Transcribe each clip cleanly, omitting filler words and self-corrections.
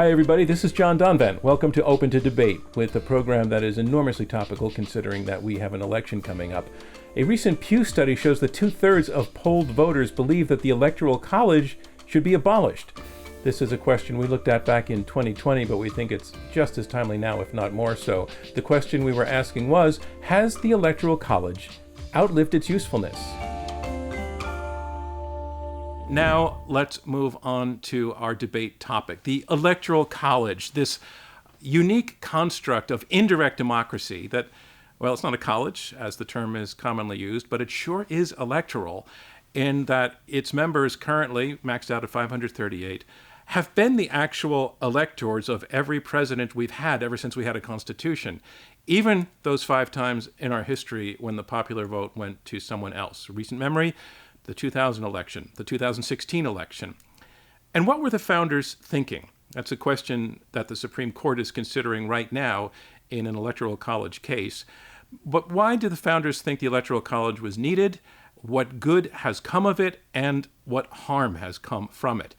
Hi everybody, this is John Donvan. Welcome to Opentodebate, with a program that is enormously topical considering that we have an election coming up. A recent Pew study shows that 2/3 of polled voters believe that the Electoral College should be abolished. This is a question we looked at back in 2020, but we think it's just as timely now, if not more so. The question we were asking was, has the Electoral College outlived its usefulness? Now, let's move on to our debate topic. The Electoral College, this unique construct of indirect democracy that, well, it's not a college, as the term is commonly used, but it sure is electoral in that its members currently, maxed out at 538, have been the actual electors of every president we've had ever since we had a constitution, even those 5 times in our history when the popular vote went to someone else. Recent memory, the 2000 election, the 2016 election. And what were the founders thinking? That's a question that the Supreme Court is considering right now in an Electoral College case. But why did the founders think the Electoral College was needed? What good has come of it, and what harm has come from it?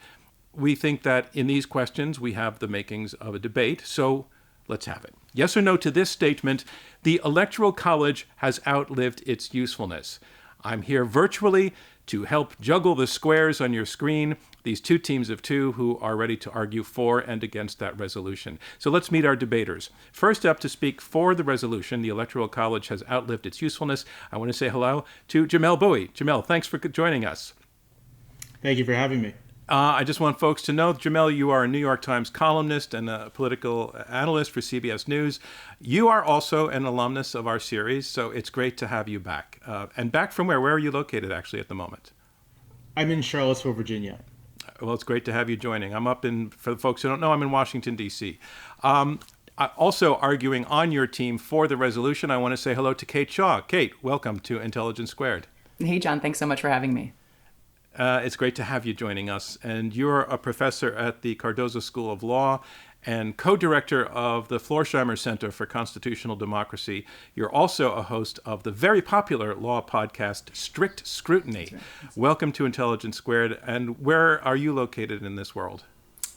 We think that in these questions we have the makings of a debate, so let's have it. Yes or no to this statement: the Electoral College has outlived its usefulness. I'm here virtually to help juggle the squares on your screen, these two teams of two who are ready to argue for and against that resolution. So let's meet our debaters. First up to speak for the resolution, the Electoral College has outlived its usefulness, I want to say hello to Jamelle Bouie. Jamelle, thanks for joining us. Thank you for having me. I just want folks to know, Jamelle, you are a New York Times columnist and a political analyst for CBS News. You are also an alumnus of our series, so it's great to have you back. And back from where? Where are you located, actually, at the moment? I'm in Charlottesville, Virginia. Well, it's great to have you joining. I'm up in, for the folks who don't know, I'm in Washington, D.C. Also arguing on your team for the resolution, I want to say hello to Kate Shaw. Kate, welcome to Intelligence Squared. Hey, John, thanks so much for having me. It's great to have you joining us. And you're a professor at the Cardozo School of Law and co-director of the Florsheim Center for Constitutional Democracy. You're also a host of the very popular law podcast, Strict Scrutiny. That's right. Welcome to Intelligence Squared. And where are you located in this world?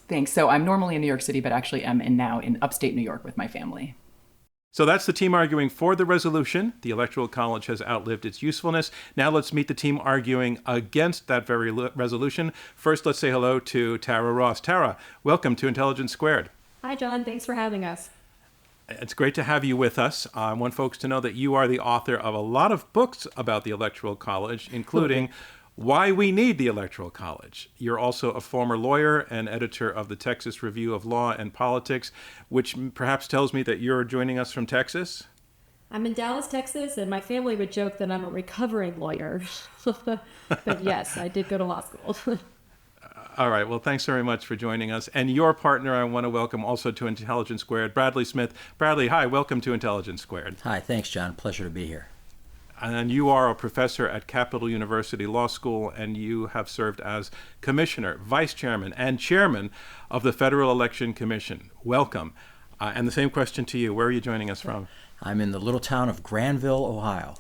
Thanks. So I'm normally in New York City, but actually am now in upstate New York with my family. So that's the team arguing for the resolution. The Electoral College has outlived its usefulness. Now let's meet the team arguing against that very resolution. First, let's say hello to Tara Ross. Tara, welcome to Intelligence Squared. Hi, John. Thanks for having us. It's great to have you with us. I want folks to know that you are the author of a lot of books about the Electoral College, including Why We Need the Electoral College. You're also a former lawyer and editor of the Texas Review of Law and Politics, which perhaps tells me that you're joining us from Texas. I'm in Dallas, Texas, and my family would joke that I'm a recovering lawyer. But yes, I did go to law school. All right. Well, thanks very much for joining us. And your partner, I want to welcome also to Intelligence Squared, Bradley Smith. Bradley, hi. Welcome to Intelligence Squared. Hi. Thanks, John. Pleasure to be here. And you are a professor at Capital University Law School, and you have served as commissioner, vice chairman, and chairman of the Federal Election Commission. Welcome. And the same question to you. Where are you joining us from? I'm in the little town of Granville, Ohio.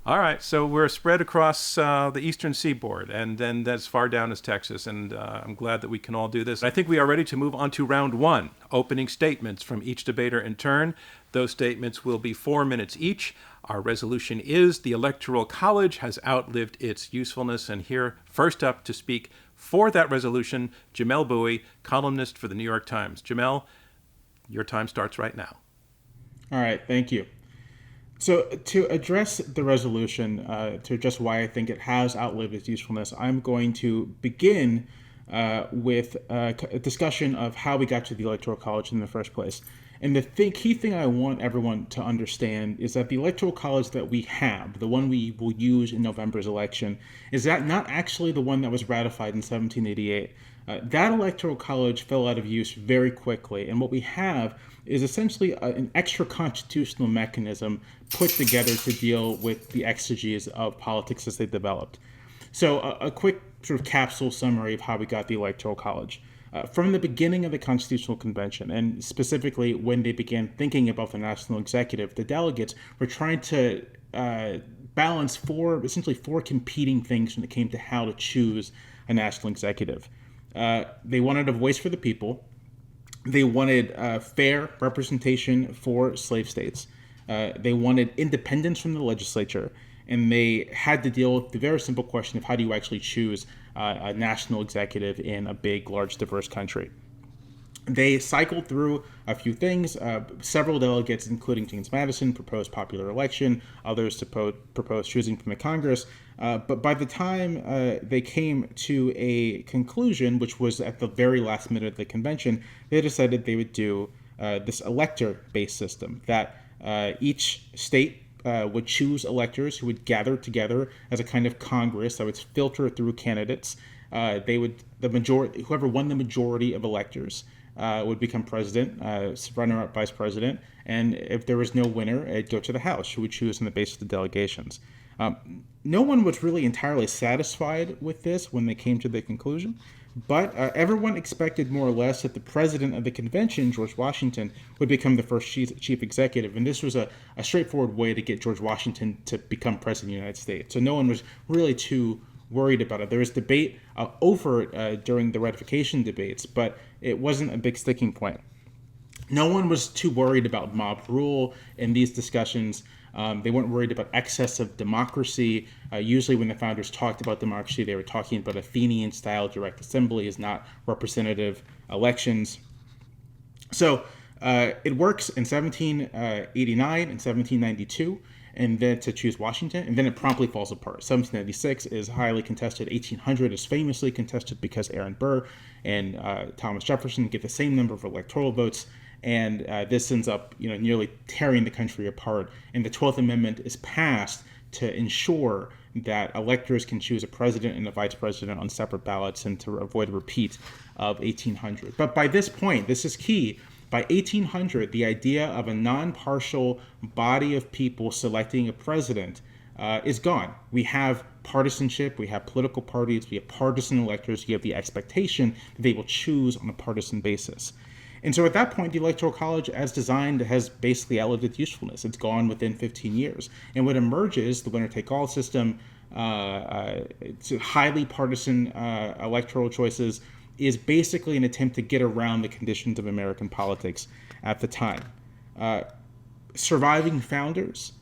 All right. So we're spread across the eastern seaboard, and then as far down as Texas. And I'm glad that we can all do this. I think we are ready to move on to round one, opening statements from each debater in turn. Those statements will be 4 minutes each. Our resolution is the Electoral College has outlived its usefulness. And here, first up to speak for that resolution, Jamelle Bouie, columnist for the New York Times. Jamelle, your time starts right now. All right, thank you. So to address the resolution, to address why I think it has outlived its usefulness, I'm going to begin with a discussion of how we got to the Electoral College in the first place. And the key thing I want everyone to understand is that the Electoral College that we have, the one we will use in November's election, is that not actually the one that was ratified in 1788. That Electoral College fell out of use very quickly, and what we have is essentially an extra constitutional mechanism put together to deal with the exigencies of politics as they developed. So a quick sort of capsule summary of how we got the Electoral College. From the beginning of the Constitutional Convention, and specifically when they began thinking about the national executive, the delegates were trying to balance essentially four competing things when it came to how to choose a national executive. They wanted a voice for the people. They wanted fair representation for slave states. They wanted independence from the legislature, and they had to deal with the very simple question of how do you actually choose a national executive in a big, large, diverse country. They cycled through a few things. Several delegates, including James Madison, proposed popular election. Others proposed choosing from the Congress. But by the time they came to a conclusion, which was at the very last minute of the convention, they decided they would do this elector-based system, that each state would choose electors who would gather together as a kind of Congress that would filter through candidates. Whoever won the majority of electors would become president, runner-up vice president, and if there was no winner, it'd go to the House, who would choose on the basis of the delegations. No one was really entirely satisfied with this when they came to the conclusion, but everyone expected more or less that the president of the convention, George Washington, would become the first chief executive, and this was a straightforward way to get George Washington to become president of the United States. So no one was really too worried about it. There was debate over it during the ratification debates, but it wasn't a big sticking point. No one was too worried about mob rule in these discussions. They weren't worried about excess of democracy. Usually when the founders talked about democracy, they were talking about Athenian-style direct assemblies, not representative elections. So it works in 1789 and 1792. And then to choose Washington, and then it promptly falls apart. 1796 is highly contested. 1800 is famously contested because Aaron Burr and Thomas Jefferson get the same number of electoral votes, and this ends up, nearly tearing the country apart. And the 12th Amendment is passed to ensure that electors can choose a president and a vice president on separate ballots and to avoid a repeat of 1800. But by this point, this is key. By 1800, the idea of a non-partial body of people selecting a president is gone. We have partisanship, we have political parties, we have partisan electors, you have the expectation that they will choose on a partisan basis. And so at that point, the Electoral College, as designed, has basically outlived its usefulness. It's gone within 15 years. And what emerges, the winner-take-all system, it's highly partisan electoral choices, is basically an attempt to get around the conditions of American politics at the time. Surviving founders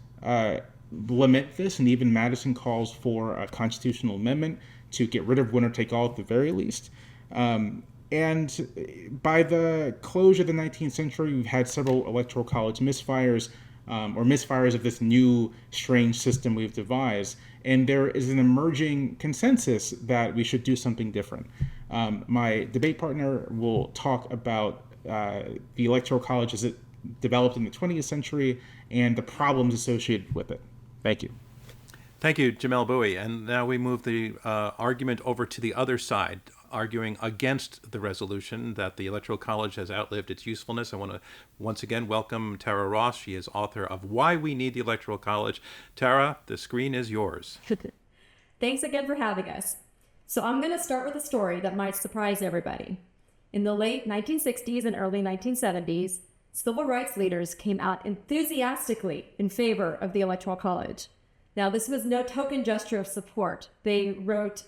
lament this, and even Madison calls for a constitutional amendment to get rid of winner-take-all at the very least. And by the close of the 19th century, we've had several Electoral College misfires, or misfires of this new strange system we've devised. And there is an emerging consensus that we should do something different. My debate partner will talk about the Electoral College as it developed in the 20th century and the problems associated with it. Thank you. Thank you, Jamelle Bouie. And now we move the argument over to the other side, arguing against the resolution that the Electoral College has outlived its usefulness. I want to once again welcome Tara Ross. She is author of Why We Need the Electoral College. Tara, the screen is yours. Thanks again for having us. So I'm going to start with a story that might surprise everybody. In the late 1960s and early 1970s, civil rights leaders came out enthusiastically in favor of the Electoral College. Now, this was no token gesture of support. They wrote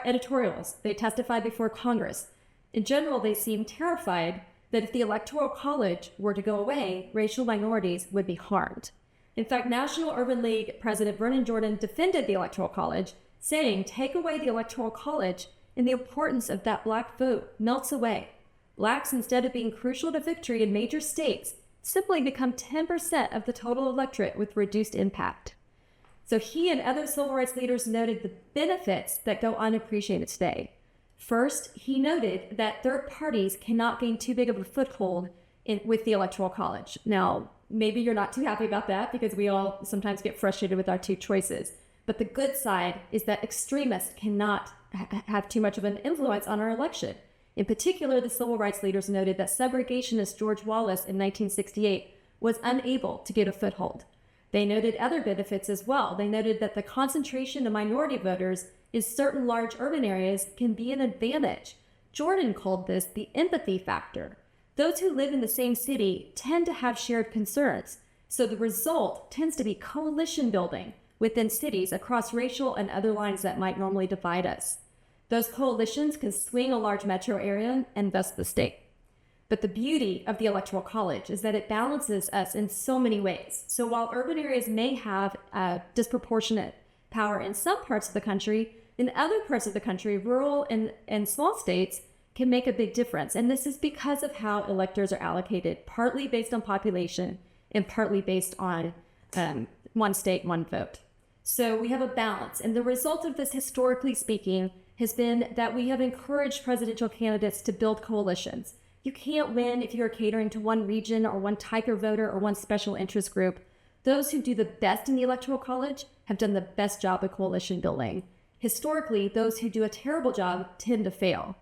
editorials. They testified before Congress. In general, they seemed terrified that if the Electoral College were to go away, racial minorities would be harmed. In fact, National Urban League President Vernon Jordan defended the Electoral College, saying, take away the Electoral College and the importance of that black vote melts away. Blacks, instead of being crucial to victory in major states, simply become 10% of the total electorate with reduced impact. So he and other civil rights leaders noted the benefits that go unappreciated today. First, he noted that third parties cannot gain too big of a foothold with the Electoral College. Now, maybe you're not too happy about that because we all sometimes get frustrated with our two choices. But the good side is that extremists cannot have too much of an influence on our election. In particular, the civil rights leaders noted that segregationist George Wallace in 1968 was unable to get a foothold. They noted other benefits as well. They noted that the concentration of minority voters in certain large urban areas can be an advantage. Jordan called this the empathy factor. Those who live in the same city tend to have shared concerns, so the result tends to be coalition building within cities across racial and other lines that might normally divide us. Those coalitions can swing a large metro area and thus the state. But the beauty of the Electoral College is that it balances us in so many ways. So while urban areas may have disproportionate power in some parts of the country, in other parts of the country, rural and small states can make a big difference. And this is because of how electors are allocated, partly based on population and partly based on one state, one vote. So we have a balance. And the result of this, historically speaking, has been that we have encouraged presidential candidates to build coalitions. You can't win if you're catering to one region or one type of voter or one special interest group. Those who do the best in the Electoral College have done the best job of coalition building. Historically, those who do a terrible job tend to fail.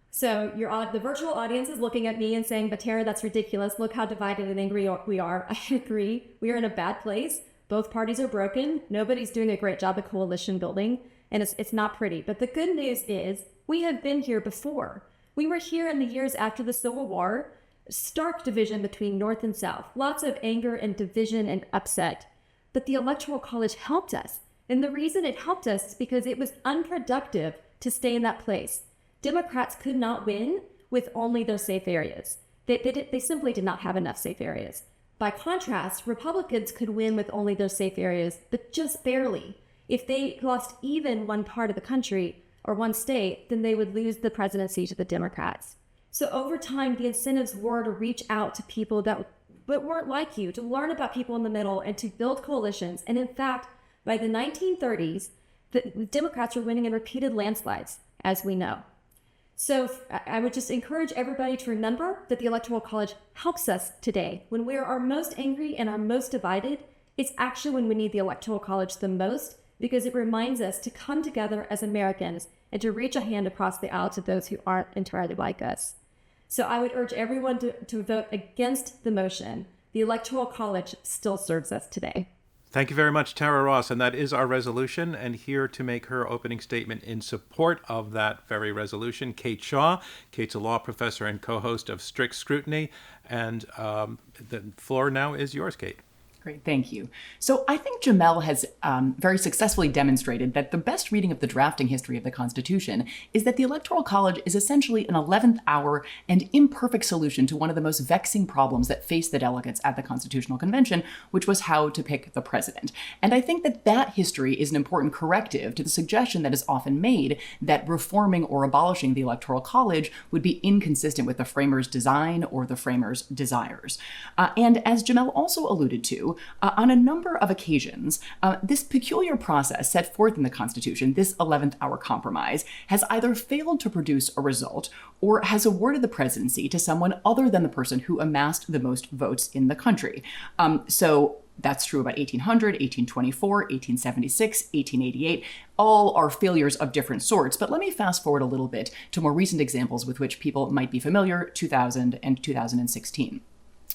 So the virtual audience is looking at me and saying, but Tara, that's ridiculous. Look how divided and angry we are. I agree. We are in a bad place. Both parties are broken. Nobody's doing a great job of coalition building, and it's not pretty. But the good news is we have been here before. We were here in the years after the Civil War, stark division between North and South, lots of anger and division and upset. But the Electoral College helped us. And the reason it helped us is because it was unproductive to stay in that place. Democrats could not win with only those safe areas. They simply did not have enough safe areas. By contrast, Republicans could win with only those safe areas, but just barely. If they lost even one part of the country, or one state, then they would lose the presidency to the Democrats. So over time, the incentives were to reach out to people that weren't like you, to learn about people in the middle and to build coalitions. And in fact, by the 1930s, the Democrats were winning in repeated landslides, as we know. So I would just encourage everybody to remember that the Electoral College helps us today. When we are our most angry and our most divided, it's actually when we need the Electoral College the most, because it reminds us to come together as Americans and to reach a hand across the aisle to those who aren't entirely like us. So I would urge everyone to vote against the motion. The Electoral College still serves us today. Thank you very much, Tara Ross. And that is our resolution. And here to make her opening statement in support of that very resolution, Kate Shaw. Kate's a law professor and co-host of Strict Scrutiny. And the floor now is yours, Kate. Great, thank you. So I think Jamelle has very successfully demonstrated that the best reading of the drafting history of the Constitution is that the Electoral College is essentially an 11th hour and imperfect solution to one of the most vexing problems that faced the delegates at the Constitutional Convention, which was how to pick the president. And I think that that history is an important corrective to the suggestion that is often made that reforming or abolishing the Electoral College would be inconsistent with the framers' design or the framers' desires. And as Jamelle also alluded to, on a number of occasions, this peculiar process set forth in the Constitution, this 11th hour compromise, has either failed to produce a result or has awarded the presidency to someone other than the person who amassed the most votes in the country. So that's true about 1800, 1824, 1876, 1888. All are failures of different sorts. But let me fast forward a little bit to more recent examples with which people might be familiar, 2000 and 2016.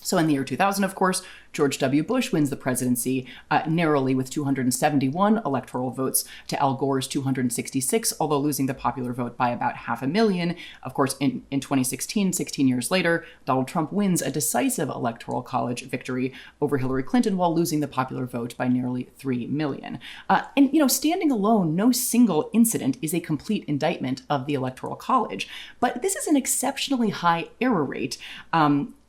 So in the year 2000, of course, George W. Bush wins the presidency narrowly with 271 electoral votes to Al Gore's 266, although losing the popular vote by about 500,000. Of course, in 2016, 16 years later, Donald Trump wins a decisive Electoral College victory over Hillary Clinton while losing the popular vote by nearly 3 million. And standing alone, no single incident is a complete indictment of the Electoral College. But this is an exceptionally high error rate.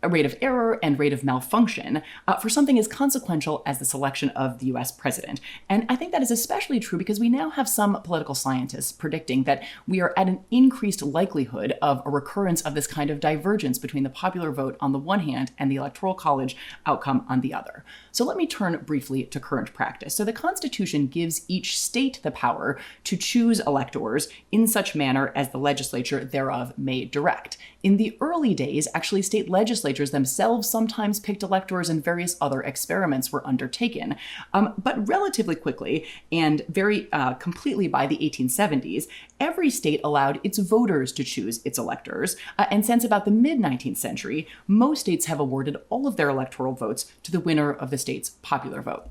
A rate of error and rate of malfunction for something as consequential as the selection of the US president. And I think that is especially true because we now have some political scientists predicting that we are at an increased likelihood of a recurrence of this kind of divergence between the popular vote on the one hand and the Electoral College outcome on the other. So let me turn briefly to current practice. So the Constitution gives each state the power to choose electors in such manner as the legislature thereof may direct. In the early days, actually state legislatures themselves sometimes picked electors and various other experiments were undertaken. But relatively quickly and very completely by the 1870s, every state allowed its voters to choose its electors. And since about the mid-19th century, most states have awarded all of their electoral votes to the winner of the state's popular vote.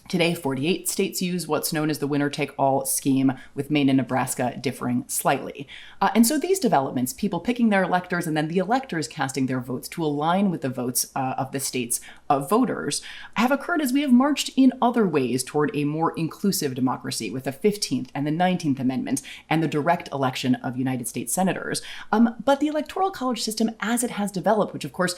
Today, 48 states use what's known as the winner-take-all scheme, with Maine and Nebraska differing slightly. And so these developments, people picking their electors and then the electors casting their votes to align with the votes of the state's voters, have occurred as we have marched in other ways toward a more inclusive democracy with the 15th and the 19th Amendments and the direct election of United States senators. But the Electoral College system, as it has developed, which of course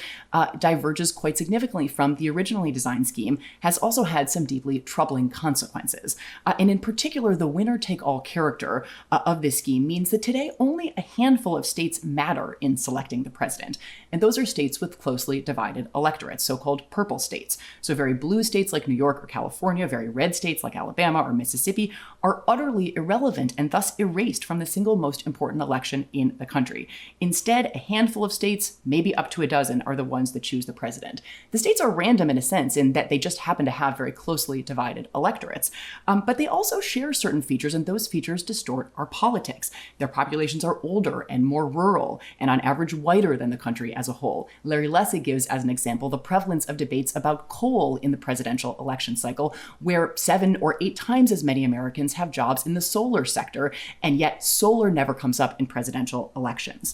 diverges quite significantly from the originally designed scheme, has also had some deeply troubling consequences. And in particular, the winner-take-all character of this scheme means that today only a handful of states matter in selecting the president. And those are states with closely divided electorates, so-called purple states. So very blue states like New York or California, very red states like Alabama or Mississippi are utterly irrelevant and thus erased from the single most important election in the country. Instead, a handful of states, maybe up to a dozen, are the ones that choose the president. The states are random in a sense in that they just happen to have very closely divided electorates. But they also share certain features, and those features distort our politics. Their populations are older and more rural, and on average whiter than the country as a whole. Larry Lessig gives as an example the prevalence of debates about coal in the presidential election cycle, where 7 or 8 times as many Americans have jobs in the solar sector, and yet solar never comes up in presidential elections.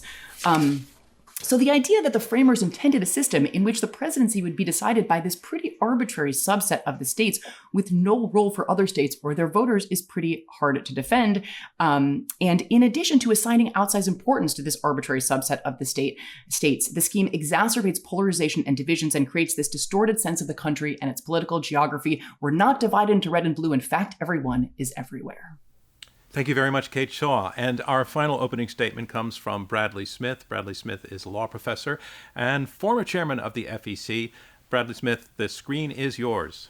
So the idea that the framers intended a system in which the presidency would be decided by this pretty arbitrary subset of the states with no role for other states or their voters is pretty hard to defend. And in addition to assigning outsized importance to this arbitrary subset of the states, the scheme exacerbates polarization and divisions and creates this distorted sense of the country and its political geography. We're not divided into red and blue. In fact, everyone is everywhere. Thank you very much, Kate Shaw. And our final opening statement comes from Bradley Smith. Bradley Smith is a law professor and former chairman of the FEC. Bradley Smith, the screen is yours.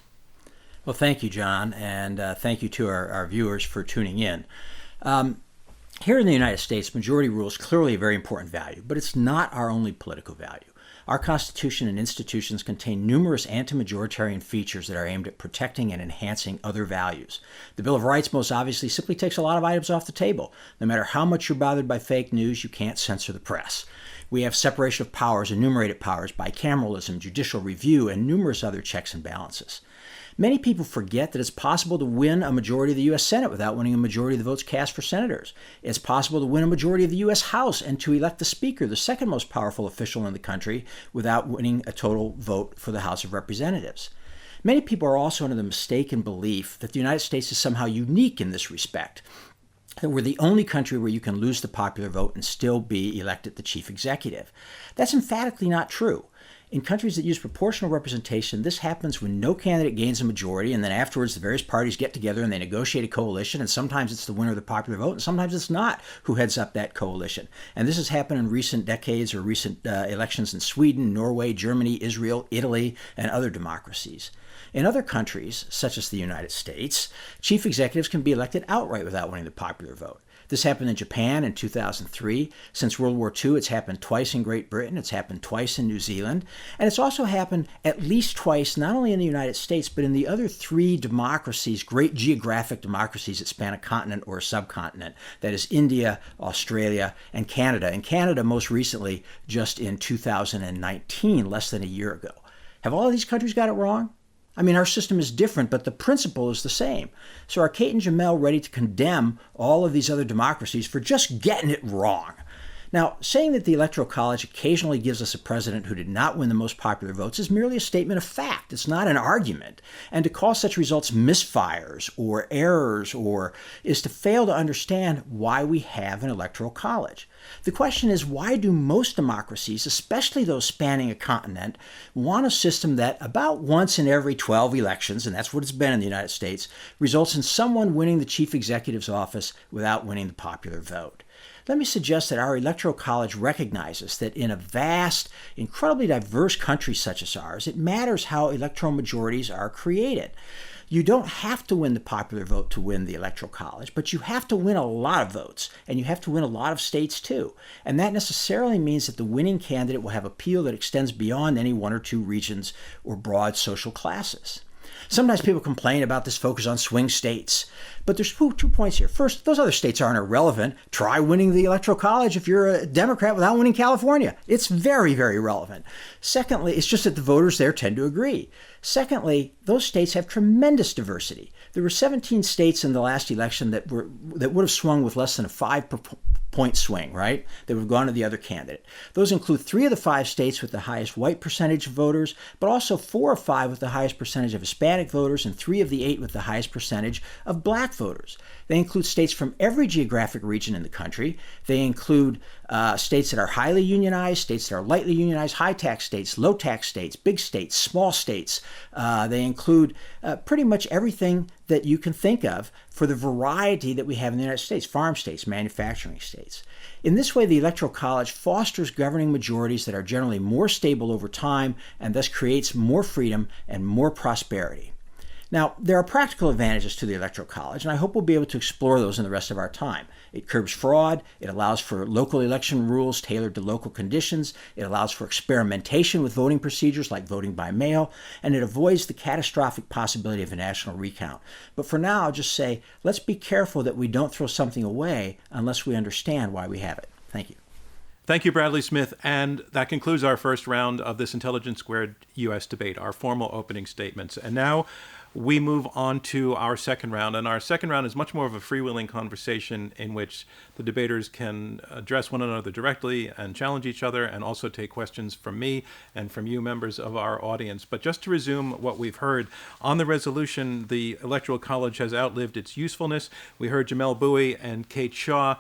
Well, thank you, John, and thank you to our viewers for tuning in. Here in the United States, majority rule is clearly a very important value, but it's not our only political value. Our Constitution and institutions contain numerous anti-majoritarian features that are aimed at protecting and enhancing other values. The Bill of Rights most obviously simply takes a lot of items off the table. No matter how much you're bothered by fake news, you can't censor the press. We have separation of powers, enumerated powers, bicameralism, judicial review, and numerous other checks and balances. Many people forget that it's possible to win a majority of the U.S. Senate without winning a majority of the votes cast for senators. It's possible to win a majority of the U.S. House and to elect the Speaker, the second most powerful official in the country, without winning a total vote for the House of Representatives. Many people are also under the mistaken belief that the United States is somehow unique in this respect, that we're the only country where you can lose the popular vote and still be elected the chief executive. That's emphatically not true. In countries that use proportional representation, this happens when no candidate gains a majority, and then afterwards the various parties get together and they negotiate a coalition, and sometimes it's the winner of the popular vote, and sometimes it's not who heads up that coalition. And this has happened in recent decades or recent elections in Sweden, Norway, Germany, Israel, Italy, and other democracies. In other countries, such as the United States, chief executives can be elected outright without winning the popular vote. This happened in Japan in 2003. Since World War II, it's happened twice in Great Britain, it's happened twice in New Zealand, and it's also happened at least twice, not only in the United States, but in the other 3 democracies, great geographic democracies that span a continent or a subcontinent. That is India, Australia, and Canada. And Canada most recently just in 2019, less than a year ago. Have all of these countries got it wrong? I mean, our system is different, but the principle is the same. So are Kate and Jamelle ready to condemn all of these other democracies for just getting it wrong? Now, saying that the Electoral College occasionally gives us a president who did not win the most popular votes is merely a statement of fact. It's not an argument. And to call such results misfires or errors is to fail to understand why we have an Electoral College. The question is, why do most democracies, especially those spanning a continent, want a system that about once in every 12 elections, and that's what it's been in the United States, results in someone winning the chief executive's office without winning the popular vote? Let me suggest that our Electoral College recognizes that in a vast, incredibly diverse country such as ours, it matters how electoral majorities are created. You don't have to win the popular vote to win the Electoral College, but you have to win a lot of votes, and you have to win a lot of states too. And that necessarily means that the winning candidate will have appeal that extends beyond any 1 or 2 regions or broad social classes. Sometimes people complain about this focus on swing states, but there's two points here. First, those other states aren't irrelevant. Try winning the Electoral College if you're a Democrat without winning California. It's very, very relevant. Secondly, it's just that the voters there tend to agree. Secondly, those states have tremendous diversity. There were 17 states in the last election that would have swung with less than a 5-point swing, right? They would have gone to the other candidate. Those include 3 of the 5 states with the highest white percentage of voters, but also 4 of 5 with the highest percentage of Hispanic voters and 3 of the 8 with the highest percentage of black voters. They include states from every geographic region in the country. They include states that are highly unionized, states that are lightly unionized, high tax states, low tax states, big states, small states. They include pretty much everything that you can think of for the variety that we have in the United States, farm states, manufacturing states. In this way, the Electoral College fosters governing majorities that are generally more stable over time and thus creates more freedom and more prosperity. Now, there are practical advantages to the Electoral College, and I hope we'll be able to explore those in the rest of our time. It curbs fraud, it allows for local election rules tailored to local conditions, it allows for experimentation with voting procedures like voting by mail, and it avoids the catastrophic possibility of a national recount. But for now, I'll just say, let's be careful that we don't throw something away unless we understand why we have it. Thank you. Thank you, Bradley Smith. And that concludes our first round of this Intelligence Squared U.S. debate, our formal opening statements. And now we move on to our second round. And our second round is much more of a freewheeling conversation in which the debaters can address one another directly and challenge each other and also take questions from me and from you, members of our audience. But just to resume what we've heard, on the resolution, the Electoral College has outlived its usefulness. We heard Jamelle Bouie and Kate Shaw.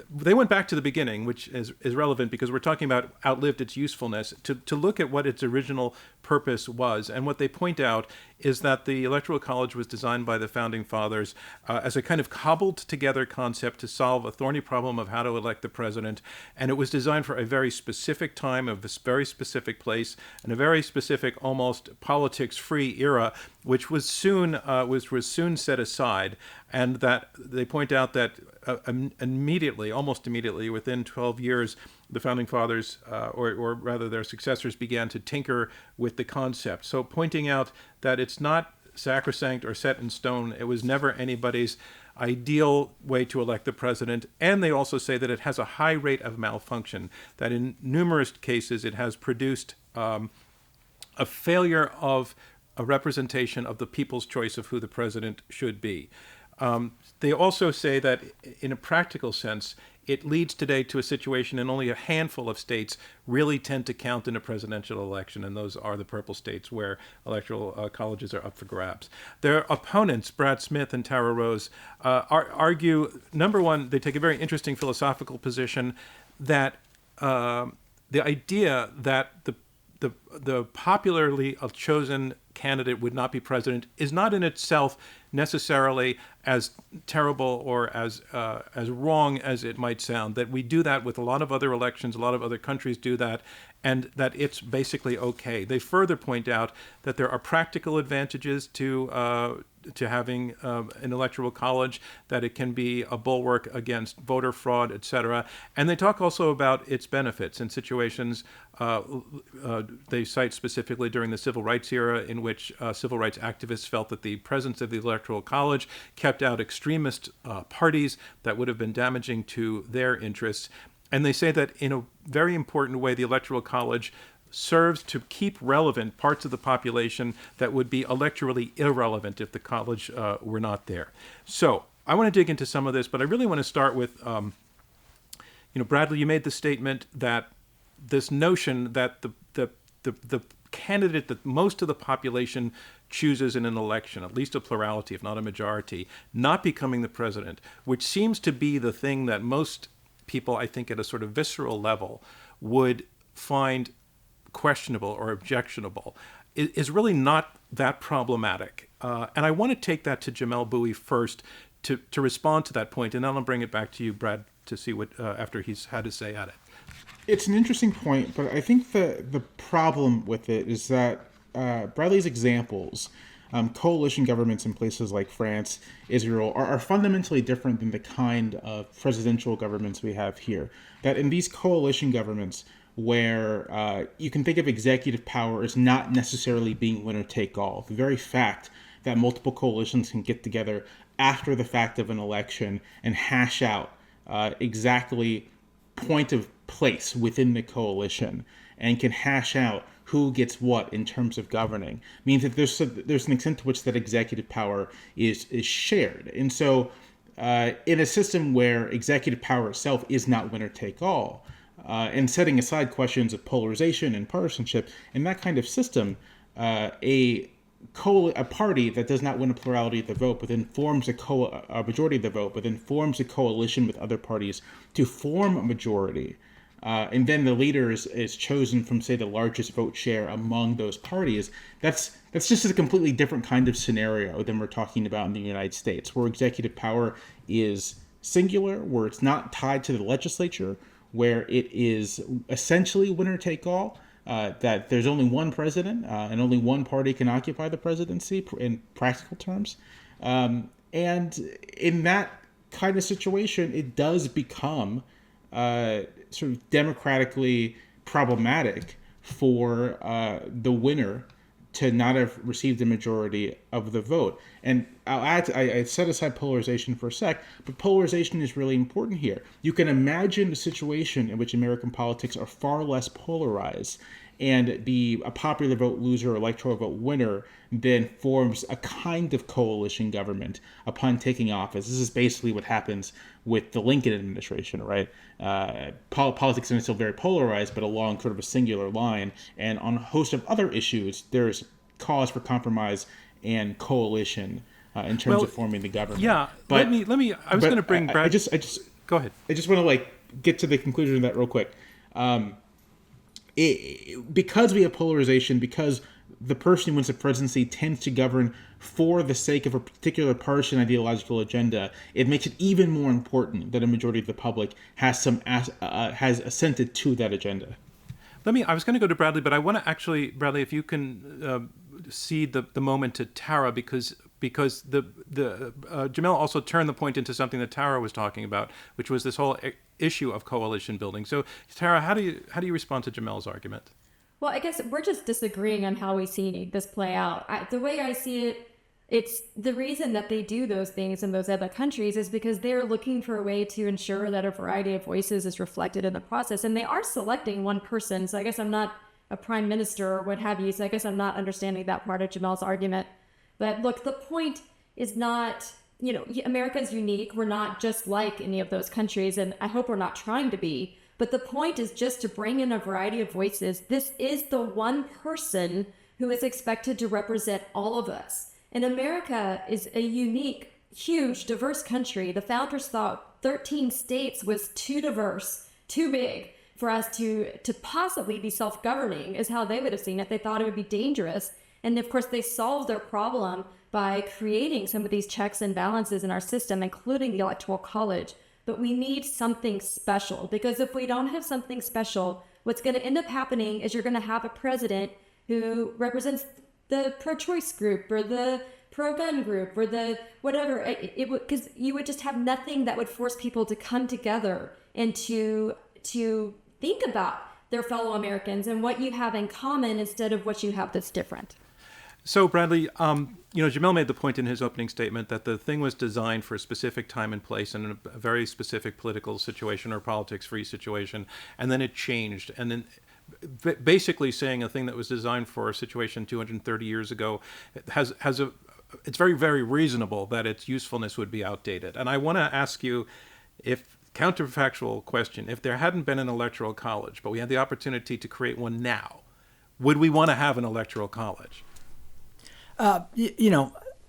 They went back to the beginning, which is relevant because we're talking about outlived its usefulness, to look at what its original purpose was. And what they point out is that the Electoral College was designed by the Founding Fathers as a kind of cobbled together concept to solve a thorny problem of how to elect the president. And it was designed for a very specific time, of this very specific place, and a very specific, almost politics-free era, which was soon set aside. And that they point out that almost immediately, within 12 years, the Founding Fathers, or rather their successors, began to tinker with the concept. So pointing out that it's not sacrosanct or set in stone. It was never anybody's ideal way to elect the president. And they also say that it has a high rate of malfunction, that in numerous cases it has produced a failure of a representation of the people's choice of who the president should be. They also say that in a practical sense, it leads today to a situation in only a handful of states really tend to count in a presidential election, and those are the purple states where electoral colleges are up for grabs. Their opponents, Brad Smith and Tara Rose, argue, number one, they take a very interesting philosophical position that the idea that the popularly chosen candidate would not be president is not in itself necessarily as terrible or as wrong as it might sound. That we do that with a lot of other elections, a lot of other countries do that, and that it's basically okay. They further point out that there are practical advantages to having an electoral college, that it can be a bulwark against voter fraud, etc. And they talk also about its benefits in situations. They cite specifically during the civil rights era, in which civil rights activists felt that the presence of the Electoral College kept out extremist parties that would have been damaging to their interests. And they say that in a very important way, the Electoral College serves to keep relevant parts of the population that would be electorally irrelevant if the college were not there. So I want to dig into some of this, but I really want to start with, Bradley, you made the statement that this notion that the candidate that most of the population chooses in an election, at least a plurality, if not a majority, not becoming the president, which seems to be the thing that most people, I think, at a sort of visceral level would find questionable or objectionable, is really not that problematic. And I want to take that to Jamelle Bouie first to respond to that point, and then I'll bring it back to you, Brad, to see what after he's had to say at it. It's an interesting point, but I think the problem with it is that Bradley's examples, coalition governments in places like France, Israel, are fundamentally different than the kind of presidential governments we have here. That in these coalition governments, where you can think of executive power as not necessarily being winner take all. The very fact that multiple coalitions can get together after the fact of an election and hash out exactly point of place within the coalition and can hash out who gets what in terms of governing means that there's an extent to which that executive power is shared. And so in a system where executive power itself is not winner take all, and setting aside questions of polarization and partisanship, in that kind of system, a party that does not win a plurality of the vote, but then forms a majority of the vote, but then forms a coalition with other parties to form a majority, and then the leader is chosen from, say, the largest vote share among those parties. That's just a completely different kind of scenario than we're talking about in the United States, where executive power is singular, where it's not tied to the legislature, where it is essentially winner take all. That there's only one president and only one party can occupy the presidency in practical terms. And in that kind of situation, it does become sort of democratically problematic for the winner to not have received a majority of the vote. And I'll add, I set aside polarization for a sec, but polarization is really important here. You can imagine a situation in which American politics are far less polarized, and a popular vote loser or electoral vote winner then forms a kind of coalition government upon taking office. This is basically what happens with the Lincoln administration, right? Politics is still very polarized, but along sort of a singular line. And on a host of other issues, there's cause for compromise and coalition in terms of forming the government. Yeah, but let me. I was going to bring Brad. I just go ahead. I just want to get to the conclusion of that real quick. Because we have polarization, because the person who wins the presidency tends to govern for the sake of a particular partisan ideological agenda, it makes it even more important that a majority of the public has assented to that agenda. I was going to go to Bradley, but I want to actually, Bradley, if you can cede the moment to Tara, because Jamelle also turned the point into something that Tara was talking about, which was this whole issue of coalition building. So, Tara, how do you respond to Jamelle's argument? Well, I guess we're just disagreeing on how we see this play out. The way I see it, it's the reason that they do those things in those other countries is because they're looking for a way to ensure that a variety of voices is reflected in the process. And they are selecting one person. So I guess I'm not a prime minister or what have you. So I guess I'm not understanding that part of Jamelle's argument. But look, the point is not, America's unique. We're not just like any of those countries. And I hope we're not trying to be. But the point is just to bring in a variety of voices. This is the one person who is expected to represent all of us. And America is a unique, huge, diverse country. The founders thought 13 states was too diverse, too big for us to possibly be self-governing, is how they would have seen it. They thought it would be dangerous. And of course, they solved their problem by creating some of these checks and balances in our system, including the Electoral College. But we need something special, because if we don't have something special, what's going to end up happening is you're going to have a president who represents the pro-choice group or the pro-gun group or the whatever. Because you would just have nothing that would force people to come together and to think about their fellow Americans and what you have in common instead of what you have that's different. So, Bradley, Jamelle made the point in his opening statement that the thing was designed for a specific time and place and a very specific political situation or politics-free situation, and then it changed. And then basically saying a thing that was designed for a situation 230 years ago it's very, very reasonable that its usefulness would be outdated. And I want to ask you, counterfactual question, if there hadn't been an electoral college, but we had the opportunity to create one now, would we want to have an electoral college? I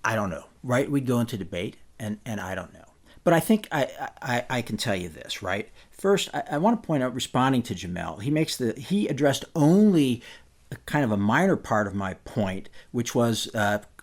don't know, right? We'd go into debate, and I don't know. But I think I can tell you this, right? First, I want to point out, responding to Jamelle, he addressed only kind of a minor part of my point, which was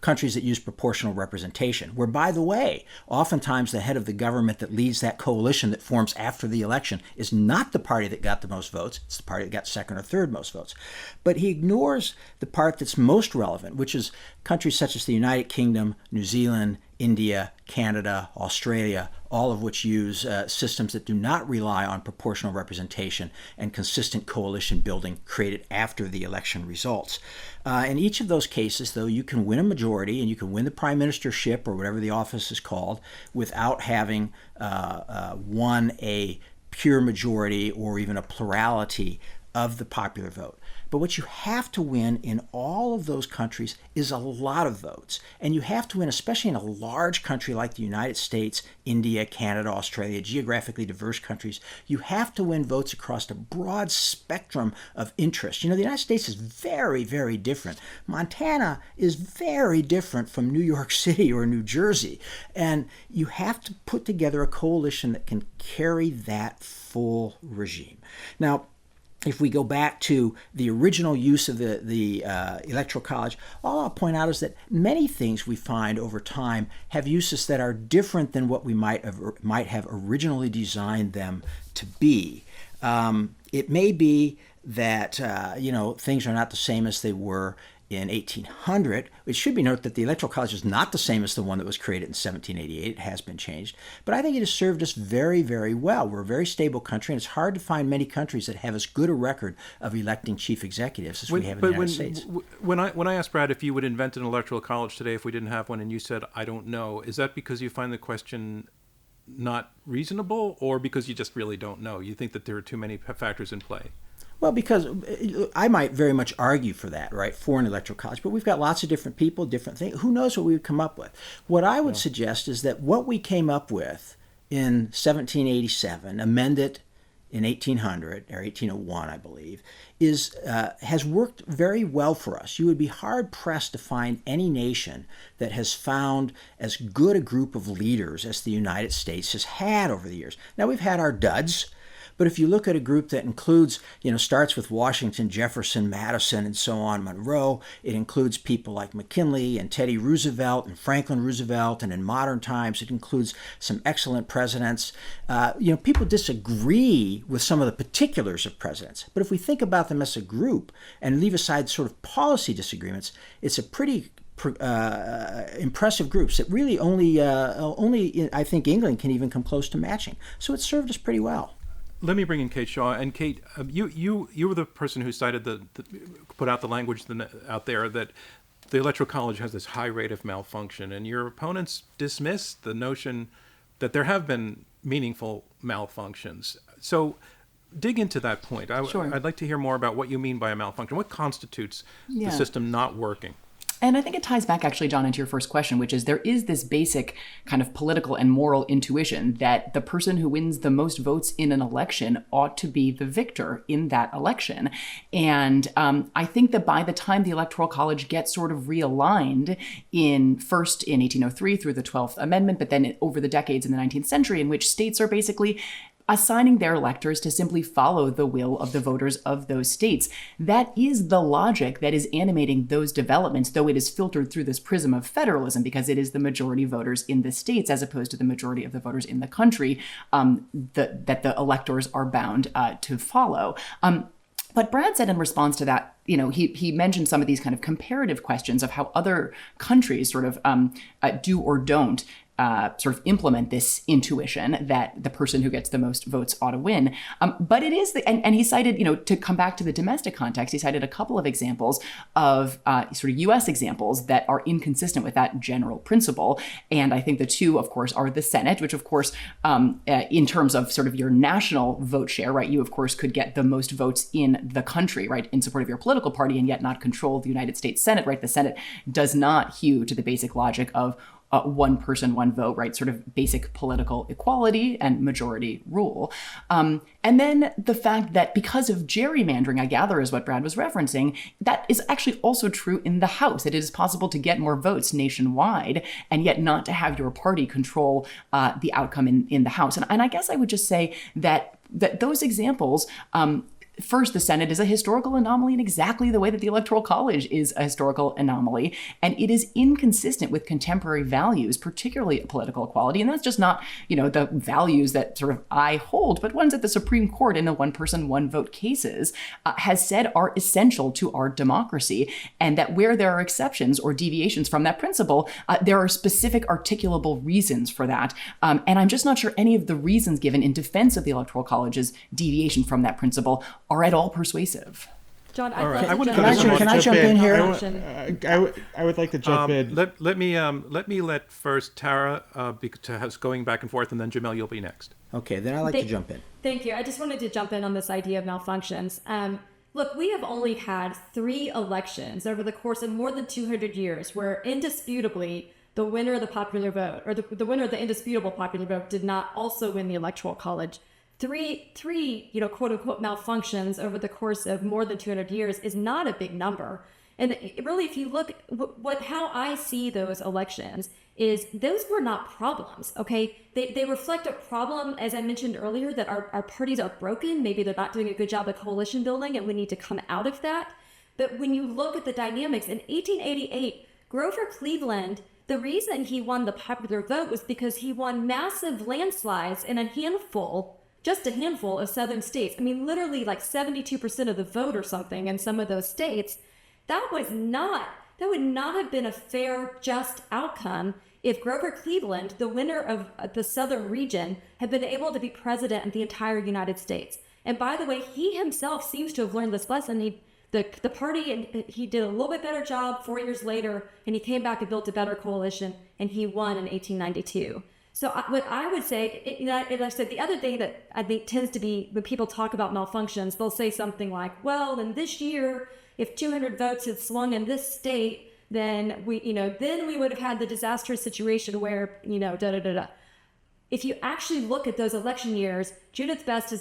countries that use proportional representation, where, by the way, oftentimes the head of the government that leads that coalition that forms after the election is not the party that got the most votes. It's the party that got second or third most votes. But he ignores the part that's most relevant, which is countries such as the United Kingdom, New Zealand, India, Canada, Australia, all of which use systems that do not rely on proportional representation and consistent coalition building created after the election results. In each of those cases, though, you can win a majority and you can win the prime ministership or whatever the office is called without having won a pure majority or even a plurality of the popular vote. But what you have to win in all of those countries is a lot of votes. And you have to win, especially in a large country like the United States, India, Canada, Australia, geographically diverse countries, you have to win votes across a broad spectrum of interest. You know, the United States is very, very different. Montana is very different from New York City or New Jersey. And you have to put together a coalition that can carry that full regime. Now, if we go back to the original use of the Electoral College, all I'll point out is that many things we find over time have uses that are different than what we might have originally designed them to be. It may be that things are not the same as they were in 1800. It should be noted that the Electoral College is not the same as the one that was created in 1788. It has been changed. But I think it has served us very, very well. We're a very stable country, and it's hard to find many countries that have as good a record of electing chief executives as we have in the United States. When I asked Brad if you would invent an Electoral College today if we didn't have one, and you said, I don't know, is that because you find the question not reasonable, or because you just really don't know? You think that there are too many factors in play? Well, because I might very much argue for that, right, for an electoral college, but we've got lots of different people, different things. Who knows what we would come up with? What I would suggest is that what we came up with in 1787, amended in 1800 or 1801, I believe, has worked very well for us. You would be hard-pressed to find any nation that has found as good a group of leaders as the United States has had over the years. Now, we've had our duds. But if you look at a group that includes, starts with Washington, Jefferson, Madison, and so on, Monroe, it includes people like McKinley and Teddy Roosevelt and Franklin Roosevelt, and in modern times it includes some excellent presidents. People disagree with some of the particulars of presidents, but if we think about them as a group and leave aside sort of policy disagreements, it's a pretty impressive groups that really only I think England can even come close to matching. So it served us pretty well. Let me bring in Kate Shaw. And Kate, you were the person who cited put out the language out there that the Electoral College has this high rate of malfunction, and your opponents dismissed the notion that there have been meaningful malfunctions. So dig into that point. Sure. I'd like to hear more about what you mean by a malfunction. What constitutes the system not working? And I think it ties back, actually, John, into your first question, which is there is this basic kind of political and moral intuition that the person who wins the most votes in an election ought to be the victor in that election. And I think that by the time the Electoral College gets sort of realigned first in 1803 through the 12th Amendment, but then over the decades in the 19th century, in which states are basically assigning their electors to simply follow the will of the voters of those states. That is the logic that is animating those developments, though it is filtered through this prism of federalism, because it is the majority voters in the states as opposed to the majority of the voters in the country that the electors are bound to follow. But Brad said in response to that, he mentioned some of these kind of comparative questions of how other countries sort of do or don't sort of implement this intuition that the person who gets the most votes ought to win. But it is, and he cited, to come back to the domestic context, he cited a couple of examples of sort of U.S. examples that are inconsistent with that general principle. And I think the two, of course, are the Senate, which, of course, in terms of sort of your national vote share, right, you, of course, could get the most votes in the country, right, in support of your political party and yet not control the United States Senate, right? The Senate does not hew to the basic logic of one person, one vote, right? Sort of basic political equality and majority rule. And then the fact that because of gerrymandering, I gather is what Brad was referencing, that is actually also true in the House. It is possible to get more votes nationwide and yet not to have your party control the outcome in the House. And I guess I would just say that those examples First, the Senate is a historical anomaly in exactly the way that the Electoral College is a historical anomaly, and it is inconsistent with contemporary values, particularly political equality. And that's just not, the values that sort of I hold, but ones that the Supreme Court in the one-person, one-vote cases has said are essential to our democracy, and that where there are exceptions or deviations from that principle, there are specific articulable reasons for that. And I'm just not sure any of the reasons given in defense of the Electoral College's deviation from that principle are at all persuasive. John, All right. Can I jump in here? I would like to jump in. Let me let first Tara, because going back and forth, and then Jamelle, you'll be next. Okay, then I'd like to jump in. Thank you. I just wanted to jump in on this idea of malfunctions. Look, we have only had 3 elections over the course of more than 200 years where indisputably the winner of the popular vote, or the winner of the indisputable popular vote, did not also win the Electoral College. Three, quote unquote malfunctions over the course of more than 200 years is not a big number. And really, if you look how I see those elections is those were not problems. Okay, they reflect a problem, as I mentioned earlier, that our parties are broken. Maybe they're not doing a good job of coalition building, and we need to come out of that. But when you look at the dynamics in 1888, Grover Cleveland, the reason he won the popular vote was because he won massive landslides in just a handful of southern states. I mean, literally like 72% of the vote or something in some of those states. That would not have been a fair, just outcome if Grover Cleveland, the winner of the southern region, had been able to be president of the entire United States. And by the way, he himself seems to have learned this lesson. The party, and he did a little bit better job 4 years later, and he came back and built a better coalition, and he won in 1892. So what I would say, like I said, the other thing that I think tends to be when people talk about malfunctions, they'll say something like, well, in this year, if 200 votes had swung in this state, then we would have had the disastrous situation where, da-da-da-da. If you actually look at those election years, Judith Best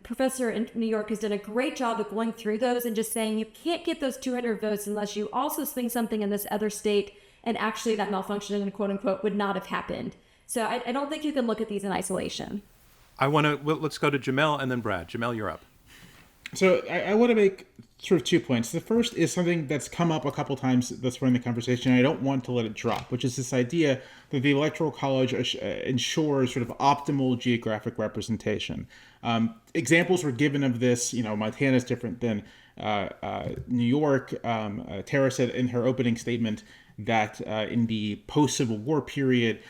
professor in New York has done a great job of going through those and just saying you can't get those 200 votes unless you also swing something in this other state, and actually that malfunction, quote unquote, would not have happened. So I don't think you can look at these in isolation. Let's go to Jamelle and then Brad. Jamelle, you're up. So I want to make sort of 2 points. The first is something that's come up a couple times thus far in the conversation, and I don't want to let it drop, which is this idea that the Electoral College ensures sort of optimal geographic representation. Examples were given of this. Montana is different than New York. Tara said in her opening statement that in the post-Civil War period,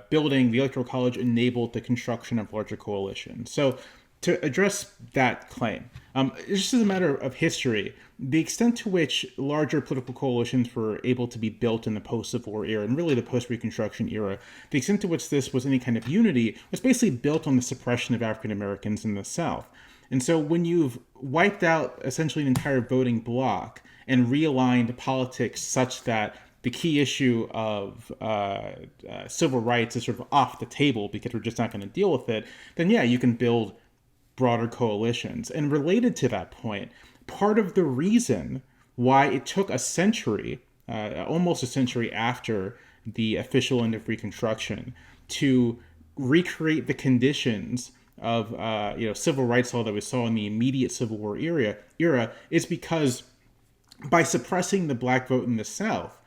building the Electoral College enabled the construction of larger coalitions. So to address that claim, just as a matter of history, the extent to which larger political coalitions were able to be built in the post-Civil War era and really the post-Reconstruction era, the extent to which this was any kind of unity was basically built on the suppression of African Americans in the South. And so when you've wiped out essentially an entire voting bloc and realigned politics such that the key issue of civil rights is sort of off the table because we're just not going to deal with it, then yeah, you can build broader coalitions. And related to that point, part of the reason why it took a century, almost a century after the official end of Reconstruction, to recreate the conditions of civil rights law that we saw in the immediate Civil War era is because by suppressing the black vote in the South,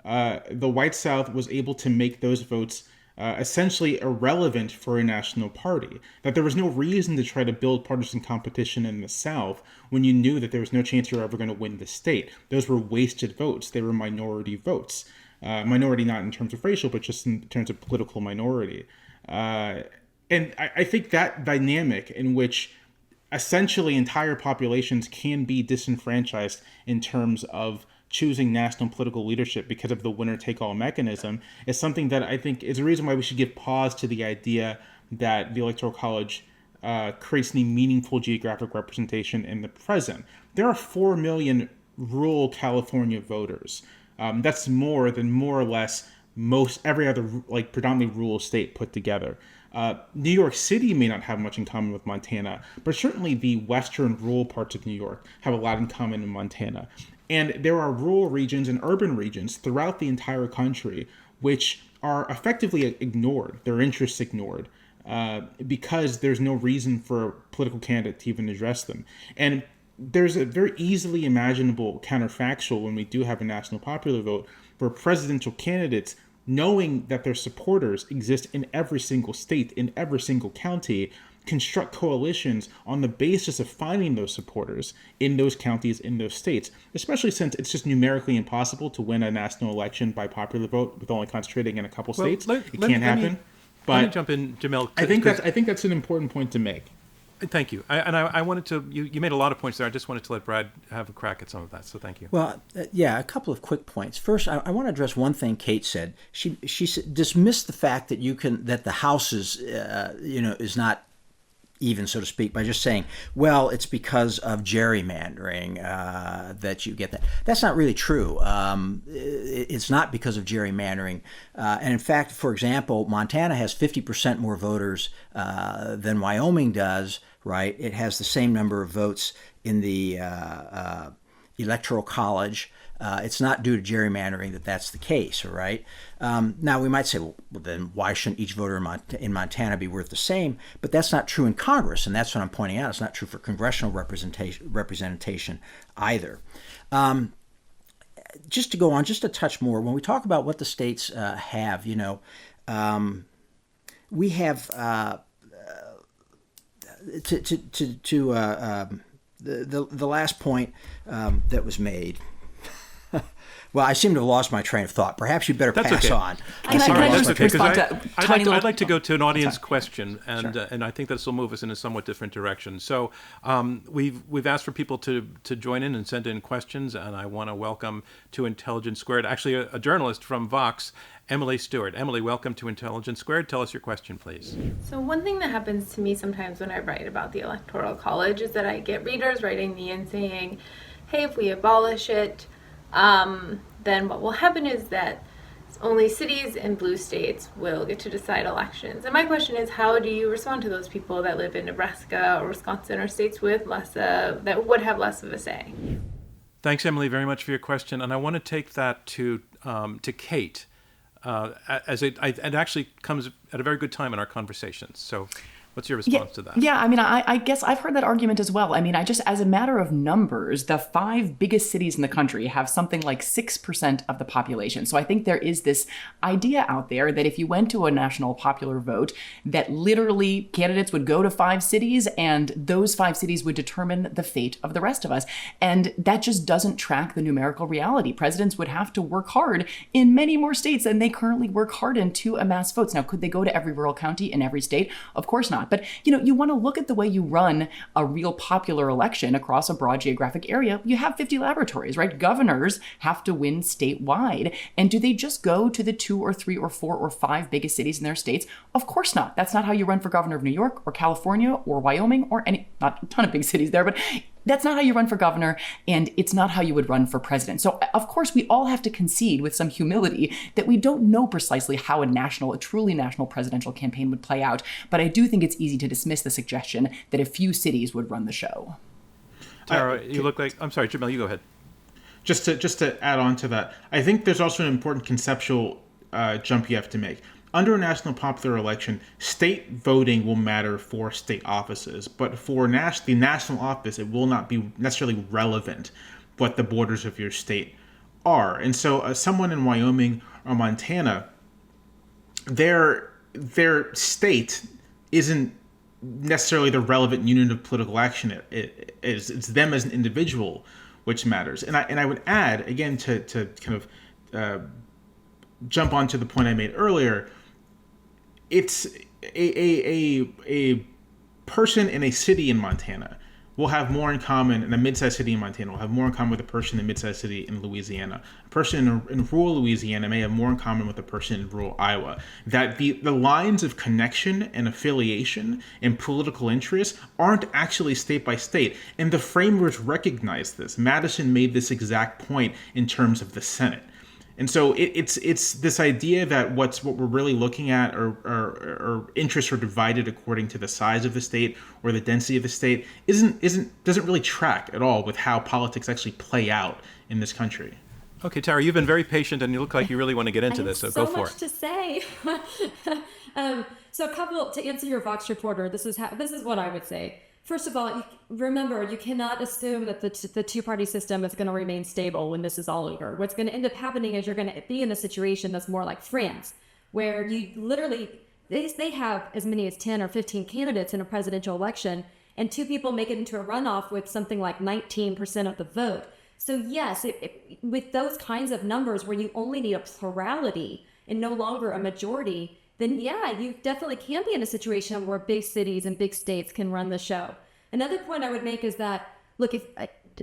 the white South was able to make those votes essentially irrelevant for a national party. That there was no reason to try to build partisan competition in the South when you knew that there was no chance you were ever going to win the state. Those were wasted votes. They were minority votes. Minority not in terms of racial, but just in terms of political minority. And I think that dynamic in which essentially entire populations can be disenfranchised in terms of choosing national political leadership because of the winner-take-all mechanism is something that I think is a reason why we should give pause to the idea that the Electoral College creates any meaningful geographic representation in the present. There are 4 million rural California voters. That's more than more or less every other predominantly rural state put together. New York City may not have much in common with Montana, but certainly the western rural parts of New York have a lot in common in Montana. And there are rural regions and urban regions throughout the entire country which are effectively ignored, their interests ignored, because there's no reason for a political candidate to even address them. And there's a very easily imaginable counterfactual when we do have a national popular vote where presidential candidates, knowing that their supporters exist in every single state, in every single county, construct coalitions on the basis of finding those supporters in those counties, in those states, especially since it's just numerically impossible to win a national election by popular vote with only concentrating in a couple states. It can't happen. Let me jump in, Jamelle. I think that's an important point to make. Thank you. I wanted to, you made a lot of points there. I just wanted to let Brad have a crack at some of that. So thank you. Well, a couple of quick points. First, I want to address one thing Kate said. She dismissed the fact that that the House is not even, so to speak, by just saying, well, it's because of gerrymandering that you get that. That's not really true. It's not because of gerrymandering. And in fact, for example, Montana has 50% more voters than Wyoming does, right? It has the same number of votes in the Electoral College. It's not due to gerrymandering that's the case, right? Now, we might say, well, then why shouldn't each voter in Montana be worth the same? But that's not true in Congress, and that's what I'm pointing out. It's not true for congressional representation either. Just to go on, just a touch more, when we talk about what the states have, we have the last point that was made. Well, I seem to have lost my train of thought. Perhaps you better pass on. I'd like to go to an audience question, and I think this will move us in a somewhat different direction. So we've asked for people to join in and send in questions, and I want to welcome to Intelligence Squared, actually a journalist from Vox, Emily Stewart. Emily, welcome to Intelligence Squared. Tell us your question, please. So one thing that happens to me sometimes when I write about the Electoral College is that I get readers writing me and saying, hey, if we abolish it, then what will happen is that only cities and blue states will get to decide elections. And my question is, how do you respond to those people that live in Nebraska or Wisconsin or states with that would have less of a say? Thanks, Emily, very much for your question. And I want to take that to Kate, as it actually comes at a very good time in our conversations. So what's your response to that? Yeah, I mean, I guess I've heard that argument as well. I mean, as a matter of numbers, the 5 biggest cities in the country have something like 6% of the population. So I think there is this idea out there that if you went to a national popular vote, that literally candidates would go to 5 cities and those 5 cities would determine the fate of the rest of us. And that just doesn't track the numerical reality. Presidents would have to work hard in many more states than they currently work hard in to amass votes. Now, could they go to every rural county in every state? Of course not. But, you want to look at the way you run a real popular election across a broad geographic area. You have 50 laboratories, right? Governors have to win statewide. And do they just go to the 2 or 3 or 4 or 5 biggest cities in their states? Of course not. That's not how you run for governor of New York or California or Wyoming or not a ton of big cities there, but that's not how you run for governor, and it's not how you would run for president. So, of course, we all have to concede with some humility that we don't know precisely how a truly national presidential campaign would play out. But I do think it's easy to dismiss the suggestion that a few cities would run the show. Tara, you look like... I'm sorry, Jamelle, you go ahead. Just to add on to that, I think there's also an important conceptual jump you have to make. Under a national popular election, state voting will matter for state offices, but for the national office, it will not be necessarily relevant what the borders of your state are. And so someone in Wyoming or Montana, their state isn't necessarily the relevant unit of political action. It's them as an individual which matters. And I would add, again, to kind of jump onto the point I made earlier, it's a person in a city in Montana will have more in common, in a mid-sized city in Montana will have more in common with a person in a mid-sized city in Louisiana. A person in rural Louisiana may have more in common with a person in rural Iowa. That the lines of connection and affiliation and political interest aren't actually state by state. And the framers recognize this. Madison made this exact point in terms of the Senate. And so it's this idea that what we're really looking at or interests are divided according to the size of the state or the density of the state doesn't really track at all with how politics actually play out in this country. Okay, Tara, you've been very patient, and you look like you really want to get into this, so go for so much it. to say. So a couple to answer your Vox reporter. This is what I would say. First of all, remember, you cannot assume that the two-party system is going to remain stable when this is all over. What's going to end up happening is you're going to be in a situation that's more like France, where you literally, they have as many as 10 or 15 candidates in a presidential election, and two people make it into a runoff with something like 19% of the vote. So yes, with those kinds of numbers where you only need a plurality and no longer a majority, then yeah, you definitely can be in a situation where big cities and big states can run the show. Another point I would make is that, look, if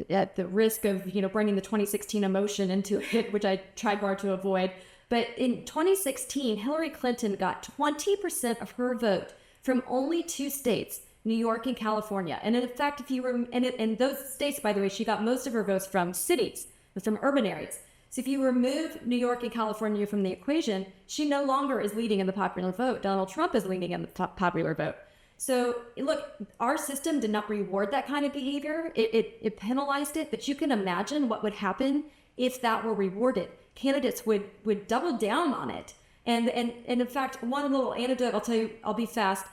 at the risk of bringing the 2016 emotion into it, which I tried hard to avoid, but in 2016, Hillary Clinton got 20% of her vote from only two states, New York and California. And in fact, if you were in those states, by the way, she got most of her votes from cities, from urban areas. So if you remove New York and California from the equation, she no longer is leading in the popular vote. Donald Trump is leading in the popular vote. So look, our system did not reward that kind of behavior. It penalized it, but you can imagine what would happen if that were rewarded. Candidates would double down on it. And in fact, one little anecdote, I'll tell you, I'll be fast.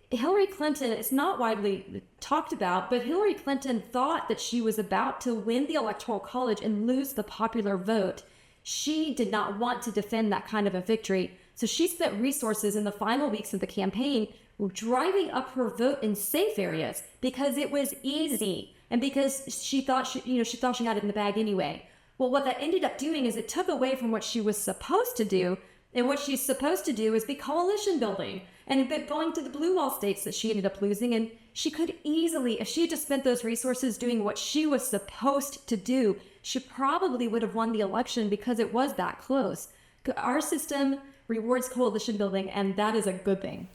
Hillary Clinton is not widely talked about, but Hillary Clinton thought that she was about to win the Electoral College and lose the popular vote. She did not want to defend that kind of a victory. So she spent resources in the final weeks of the campaign driving up her vote in safe areas because it was easy and because she thought she had it in the bag anyway. Well, what that ended up doing is it took away from what she was supposed to do. And what she's supposed to do is be coalition building and going to the blue wall states that she ended up losing. And she could easily, if she had just spent those resources doing what she was supposed to do, she probably would have won the election because it was that close. Our system rewards coalition building, and that is a good thing.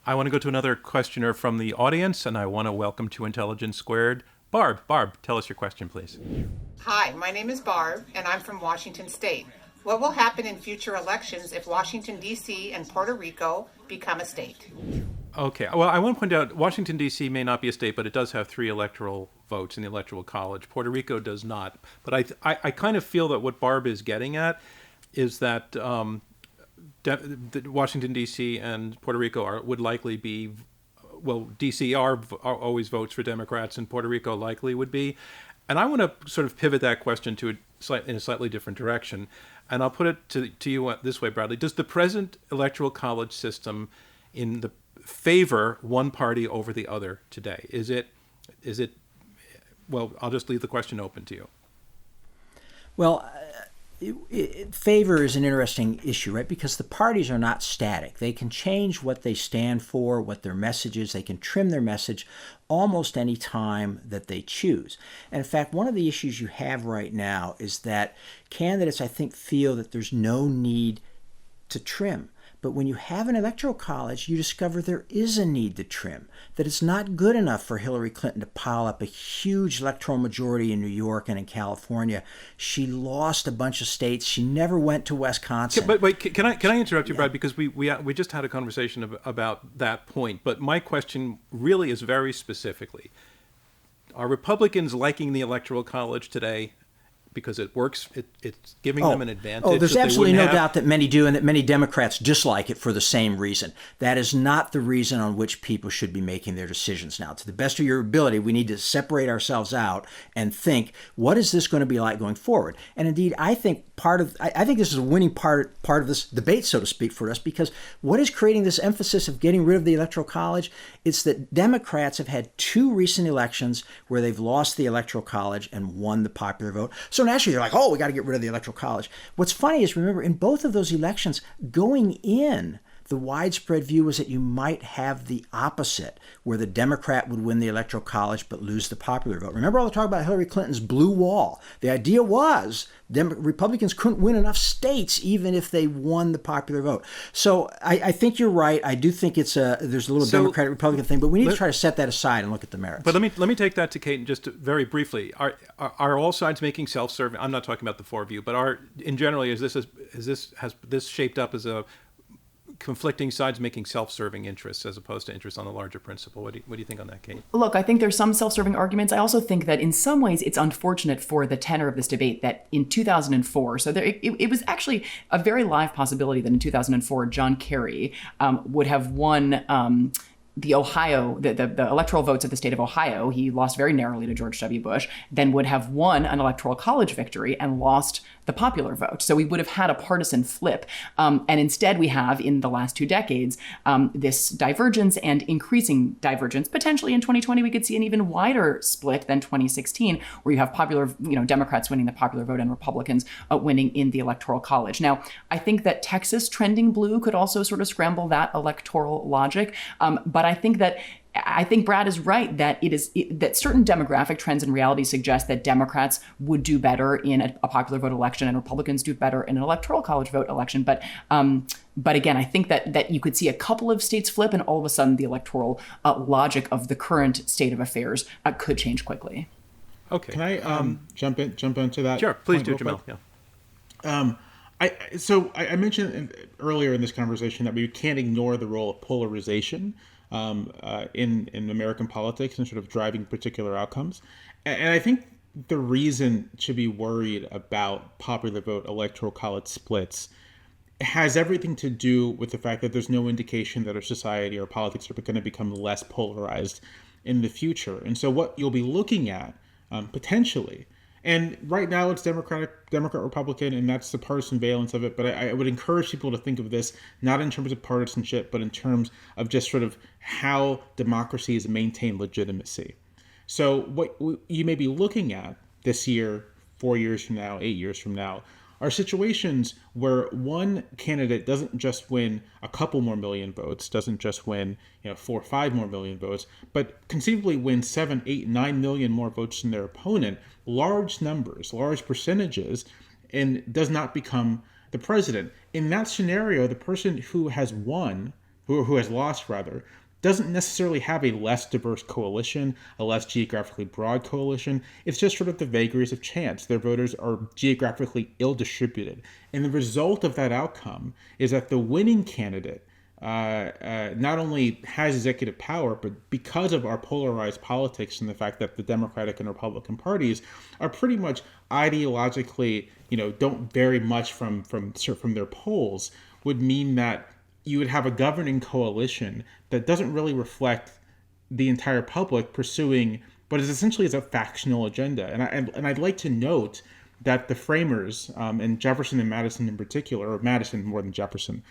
I want to go to another questioner from the audience, and I want to welcome to Intelligence Squared, Barb. Barb, tell us your question, please. Hi, my name is Barb, and I'm from Washington State. What will happen in future elections if Washington, D.C. and Puerto Rico become a state? Okay. Well, I want to point out Washington, D.C. may not be a state, but it does have 3 electoral votes in the Electoral College. Puerto Rico does not. But I kind of feel that what Barb is getting at is that Washington, D.C. and Puerto Rico would likely be, well, D.C. are always votes for Democrats, and Puerto Rico likely would be. And I want to sort of pivot that question in a slightly different direction. And I'll put it to you this way, Bradley. Does the present Electoral College system favor one party over the other today? Is it? Well, I'll just leave the question open to you. Well, favor is an interesting issue, right? Because the parties are not static. They can change what they stand for, what their message is. They can trim their message almost any time that they choose. And in fact, one of the issues you have right now is that candidates, I think, feel that there's no need to trim. But when you have an electoral college, you discover there is a need to trim, that it's not good enough for Hillary Clinton to pile up a huge electoral majority in New York and in California. She lost a bunch of states. She never went to Wisconsin. But wait, can I interrupt you, Brad? Because we just had a conversation about that point. But my question really is very specifically, are Republicans liking the Electoral College today? Because it works, it's giving them an advantage. There's absolutely no doubt that many do, and that many Democrats dislike it for the same reason. That is not the reason on which people should be making their decisions now. To the best of your ability, we need to separate ourselves out and think, what is this going to be like going forward? And indeed, I think this is a winning part of this debate, so to speak, for us, because what is creating this emphasis of getting rid of the Electoral College? It's that Democrats have had 2 recent elections where they've lost the Electoral College and won the popular vote. So naturally, they're like, oh, we got to get rid of the Electoral College. What's funny is, remember, in both of those elections, going in, the widespread view was that you might have the opposite, where the Democrat would win the Electoral College but lose the popular vote. Remember all the talk about Hillary Clinton's blue wall? The idea was Republicans couldn't win enough states even if they won the popular vote. So I think you're right. I do think there's a little Democratic-Republican thing, but we need to try to set that aside and look at the merits. But let me take that to Kate just very briefly. Are all sides making self-serving? I'm not talking about the 4 of you, but in general, has this shaped up as a conflicting sides making self-serving interests as opposed to interests on the larger principle. What do you think on that, Kate? Look, I think there's some self-serving arguments. I also think that in some ways it's unfortunate for the tenor of this debate that in 2004, so it was actually a very live possibility that in 2004, John Kerry would have won the electoral votes of the state of Ohio. He lost very narrowly to George W. Bush, then would have won an electoral college victory and lost the popular vote. So we would have had a partisan flip. And instead we have, in the last 2 decades, this divergence and increasing divergence. Potentially in 2020, we could see an even wider split than 2016, where you have Democrats winning the popular vote and Republicans winning in the Electoral College. Now, I think that Texas trending blue could also sort of scramble that electoral logic. But I think Brad is right that that certain demographic trends in reality suggest that Democrats would do better in a popular vote election and Republicans do better in an electoral college vote election. But again, I think that you could see a couple of states flip, and all of a sudden the electoral logic of the current state of affairs could change quickly. Okay. Can I jump into that? Sure, please do, Jamelle. Yeah. I mentioned earlier in this conversation that we can't ignore the role of polarization in American politics and sort of driving particular outcomes. And I think the reason to be worried about popular vote electoral college splits has everything to do with the fact that there's no indication that our society or politics are going to become less polarized in the future. And so what you'll be looking at potentially, and right now it's Democrat, Republican, and that's the partisan valence of it. But I would encourage people to think of this not in terms of partisanship, but in terms of just sort of how democracies maintain legitimacy. So what you may be looking at this year, 4 years from now, 8 years from now, are situations where one candidate doesn't just win a couple more million votes, doesn't just win 4 or 5 more million votes, but conceivably win 7, 8, 9 million more votes than their opponent, large numbers, large percentages, and does not become the president. In that scenario, the person who has won, who has lost rather, doesn't necessarily have a less diverse coalition, a less geographically broad coalition. It's just sort of the vagaries of chance. Their voters are geographically ill-distributed. And the result of that outcome is that the winning candidate not only has executive power, but because of our polarized politics and the fact that the Democratic and Republican parties are pretty much ideologically, don't vary much from their polls, would mean that you would have a governing coalition that doesn't really reflect the entire public pursuing what is essentially a factional agenda. And I'd like to note that the framers, and Jefferson and Madison in particular, or Madison more than Jefferson,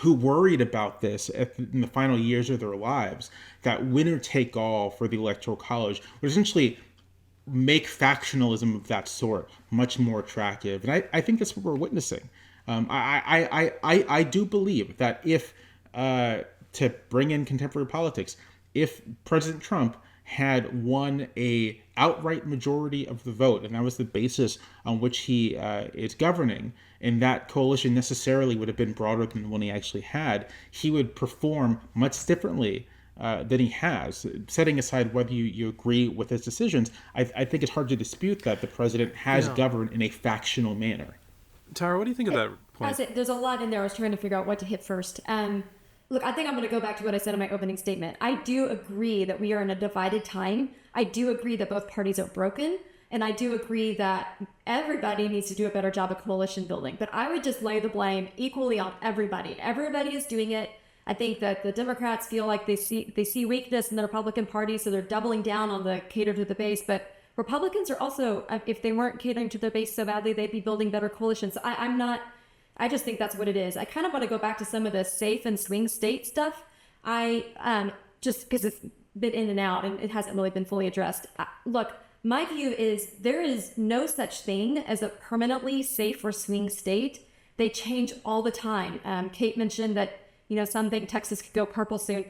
who worried about this in the final years of their lives, that winner take all for the Electoral College would essentially make factionalism of that sort much more attractive. And I think that's what we're witnessing. I do believe that if, to bring in contemporary politics, if President Trump had won a outright majority of the vote, and that was the basis on which he is governing, and that coalition necessarily would have been broader than the one he actually had, he would perform much differently than he has. Setting aside whether you agree with his decisions, I think it's hard to dispute that the president has governed in a factional manner. Tara, what do you think of that point? There's a lot in there. I was trying to figure out what to hit first. Look, I think I'm going to go back to what I said in my opening statement. I do agree that we are in a divided time. I do agree that both parties are broken. And I do agree that everybody needs to do a better job of coalition building. But I would just lay the blame equally on everybody. Everybody is doing it. I think that the Democrats feel like they see weakness in the Republican Party, so they're doubling down on the cater to the base. But Republicans are also, if they weren't catering to their base so badly, they'd be building better coalitions. I just think that's what it is. I kind of want to go back to some of the safe and swing state stuff. Just because it's been in and out and it hasn't really been fully addressed. Look, my view is there is no such thing as a permanently safe or swing state. They change all the time. Kate mentioned that, some think Texas could go purple soon.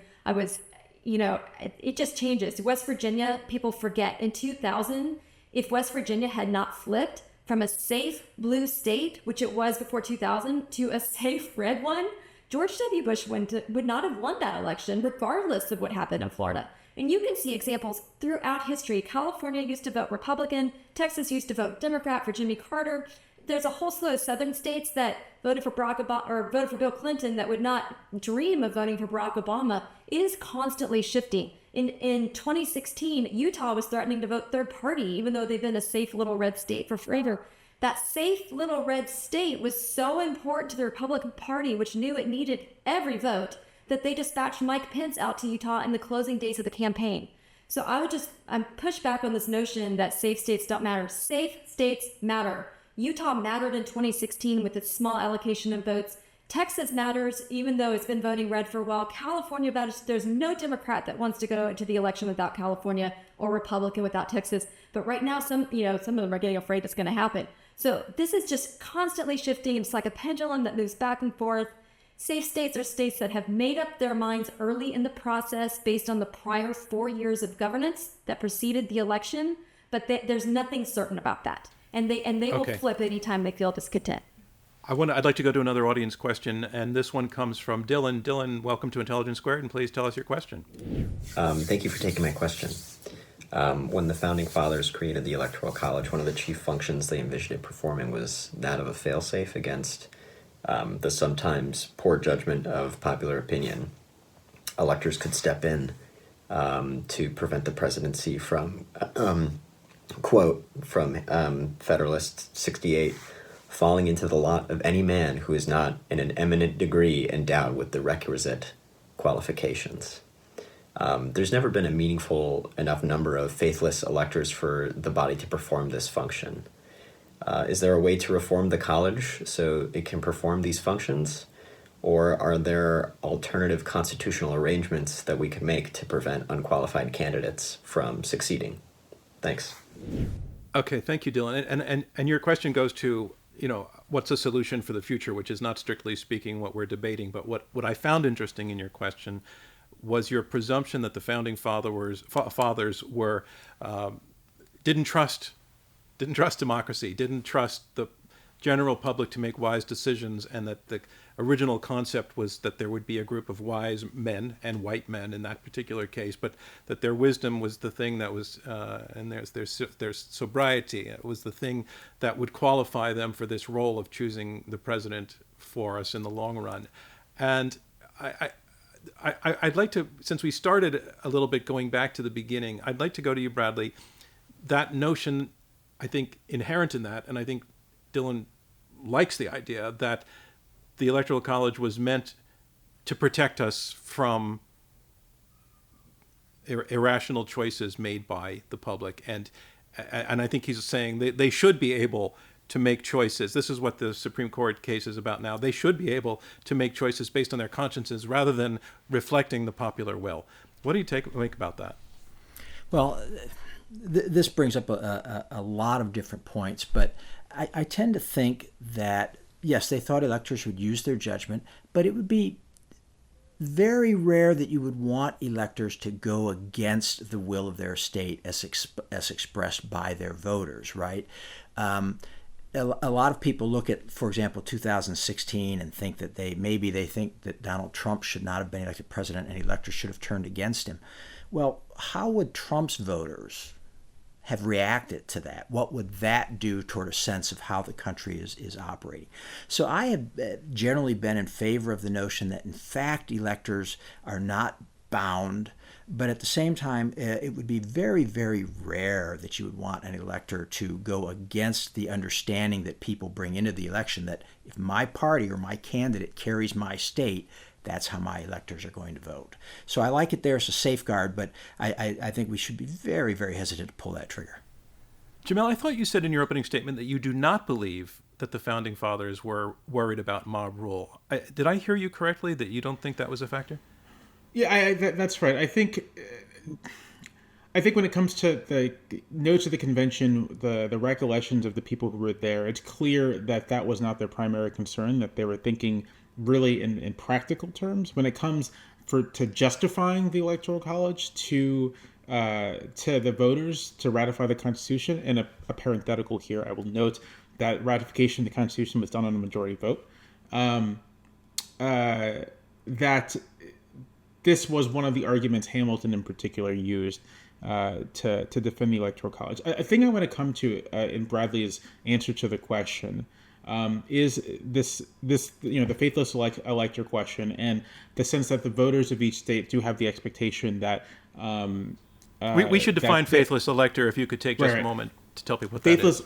It just changes. West Virginia, people forget. In 2000, if West Virginia had not flipped from a safe blue state, which it was before 2000, to a safe red one, George W. Bush would not have won that election, regardless of what happened in Florida. And you can see examples throughout history. California used to vote Republican. Texas used to vote Democrat for Jimmy Carter. There's a whole slew of southern states that voted for Barack Obama or voted for Bill Clinton that would not dream of voting for Barack Obama. It is constantly shifting. In 2016, Utah was threatening to vote third party, even though they've been a safe little red state for forever. That safe little red state was so important to the Republican Party, which knew it needed every vote, that they dispatched Mike Pence out to Utah in the closing days of the campaign. So I'm push back on this notion that safe states don't matter. Safe states matter. Utah mattered in 2016 with its small allocation of votes. Texas matters, even though it's been voting red for a while. California matters. There's no Democrat that wants to go into the election without California or Republican without Texas. But right now, some of them are getting afraid it's going to happen. So this is just constantly shifting. It's like a pendulum that moves back and forth. Safe states are states that have made up their minds early in the process based on the prior 4 years of governance that preceded the election. But there's nothing certain about that. And they will flip anytime they feel discontent. I'd like to go to another audience question, and this one comes from Dylan. Dylan, welcome to Intelligence Squared, and please tell us your question. Thank you for taking my question. When the Founding Fathers created the Electoral College, one of the chief functions they envisioned it performing was that of a failsafe against the sometimes poor judgment of popular opinion. Electors could step in to prevent the presidency from... quote from Federalist 68, falling into the lot of any man who is not in an eminent degree endowed with the requisite qualifications. There's never been a meaningful enough number of faithless electors for the body to perform this function. Is there a way to reform the college so it can perform these functions? Or are there alternative constitutional arrangements that we could make to prevent unqualified candidates from succeeding? Thanks. Okay, thank you, Dylan. And your question goes to, what's a solution for the future, which is not strictly speaking what we're debating. But what I found interesting in your question was your presumption that the founding fathers were didn't trust democracy, didn't trust the general public to make wise decisions, and that the original concept was that there would be a group of wise men and white men in that particular case, but that their wisdom was the thing that was, and their sobriety was the thing that would qualify them for this role of choosing the president for us in the long run. And I'd like to, since we started a little bit going back to the beginning, I'd like to go to you, Bradley. That notion, I think, inherent in that, and I think Dylan likes the idea that the Electoral College was meant to protect us from irrational choices made by the public. And I think he's saying they should be able to make choices. This is what the Supreme Court case is about now. They should be able to make choices based on their consciences rather than reflecting the popular will. What do you make about that? Well, this brings up a lot of different points, but I tend to think that, yes, they thought electors would use their judgment, but it would be very rare that you would want electors to go against the will of their state as expressed by their voters, right? A lot of people look at, for example, 2016 and think that they think that Donald Trump should not have been elected president and electors should have turned against him. Well, how would Trump's voters have reacted to that? What would that do toward a sense of how the country is operating? So I have generally been in favor of the notion that, in fact, electors are not bound, but at the same time, it would be very, very rare that you would want an elector to go against the understanding that people bring into the election, that if my party or my candidate carries my state, that's how my electors are going to vote. So I like it there as a safeguard, but I think we should be very, very hesitant to pull that trigger. Jamelle, I thought you said in your opening statement that you do not believe that the Founding Fathers were worried about mob rule. Did I hear you correctly, that you don't think that was a factor? Yeah, that's right. I think when it comes to the notes of the convention, the recollections of the people who were there, it's clear that was not their primary concern, that they were thinking really in practical terms. When it comes to justifying the Electoral College to the voters to ratify the Constitution, and a parenthetical here, I will note that ratification of the Constitution was done on a majority vote, that this was one of the arguments Hamilton in particular used to defend the Electoral College. I think I want to come to in Bradley's answer to the question is this the faithless elector question, and the sense that the voters of each state do have the expectation that we should define faithless elector. If you could take just a moment to tell people what that is.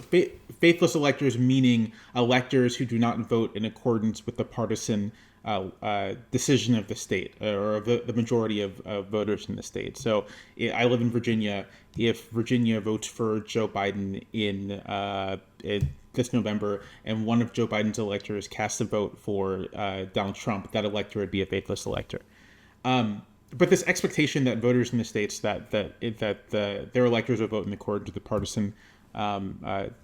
Faithless electors meaning electors who do not vote in accordance with the partisan decision of the state or of the majority of voters in the state. So I live in Virginia. If Virginia votes for Joe Biden in this November, and one of Joe Biden's electors casts a vote for Donald Trump, that elector would be a faithless elector. But this expectation that voters in the states that their electors will vote in accordance with the partisan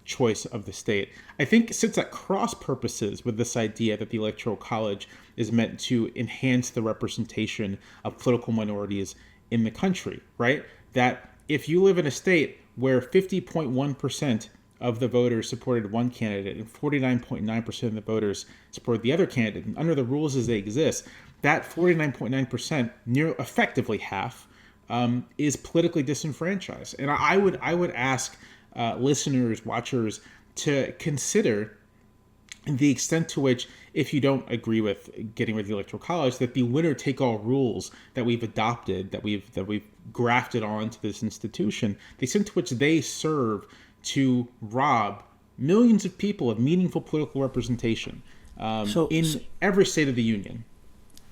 choice of the state, I think sits at cross purposes with this idea that the Electoral College is meant to enhance the representation of political minorities in the country, right? That if you live in a state where 50.1% of the voters supported one candidate and 49.9% of the voters supported the other candidate, and under the rules as they exist, that 49.9%, near effectively half, is politically disenfranchised. And I would ask listeners, watchers, to consider the extent to which, if you don't agree with getting rid of the Electoral College, that the winner-take-all rules that we've adopted, that we've grafted onto this institution, the extent to which they serve to rob millions of people of meaningful political representation in every state of the union.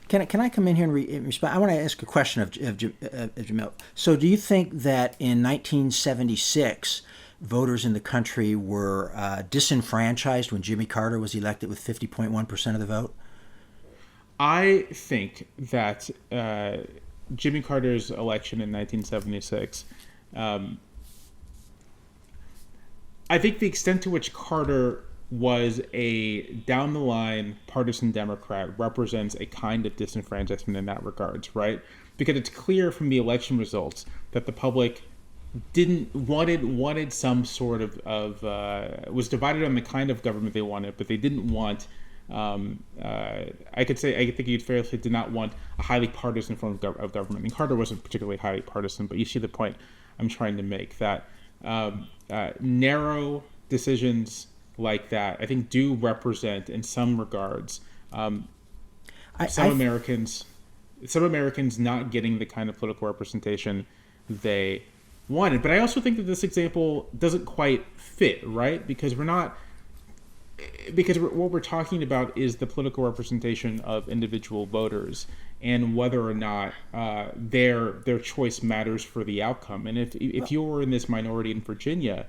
Can I come in here and respond? I want to ask a question of Jamelle. So do you think that in 1976, voters in the country were disenfranchised when Jimmy Carter was elected with 50.1% of the vote? I think that Jimmy Carter's election in 1976, I think the extent to which Carter was a down-the-line partisan Democrat represents a kind of disenfranchisement in that regards, right? Because it's clear from the election results that the public wanted some sort of was divided on the kind of government they wanted, but they didn't want. I think you'd fairly say did not want a highly partisan form of government. And Carter wasn't particularly highly partisan, but you see the point I'm trying to make, that narrow decisions like that, I think, do represent, in some regards, some Americans not getting the kind of political representation they wanted. But I also think that this example doesn't quite fit, right? Because what we're talking about is the political representation of individual voters and whether or not their choice matters for the outcome. And if you're in this minority in Virginia,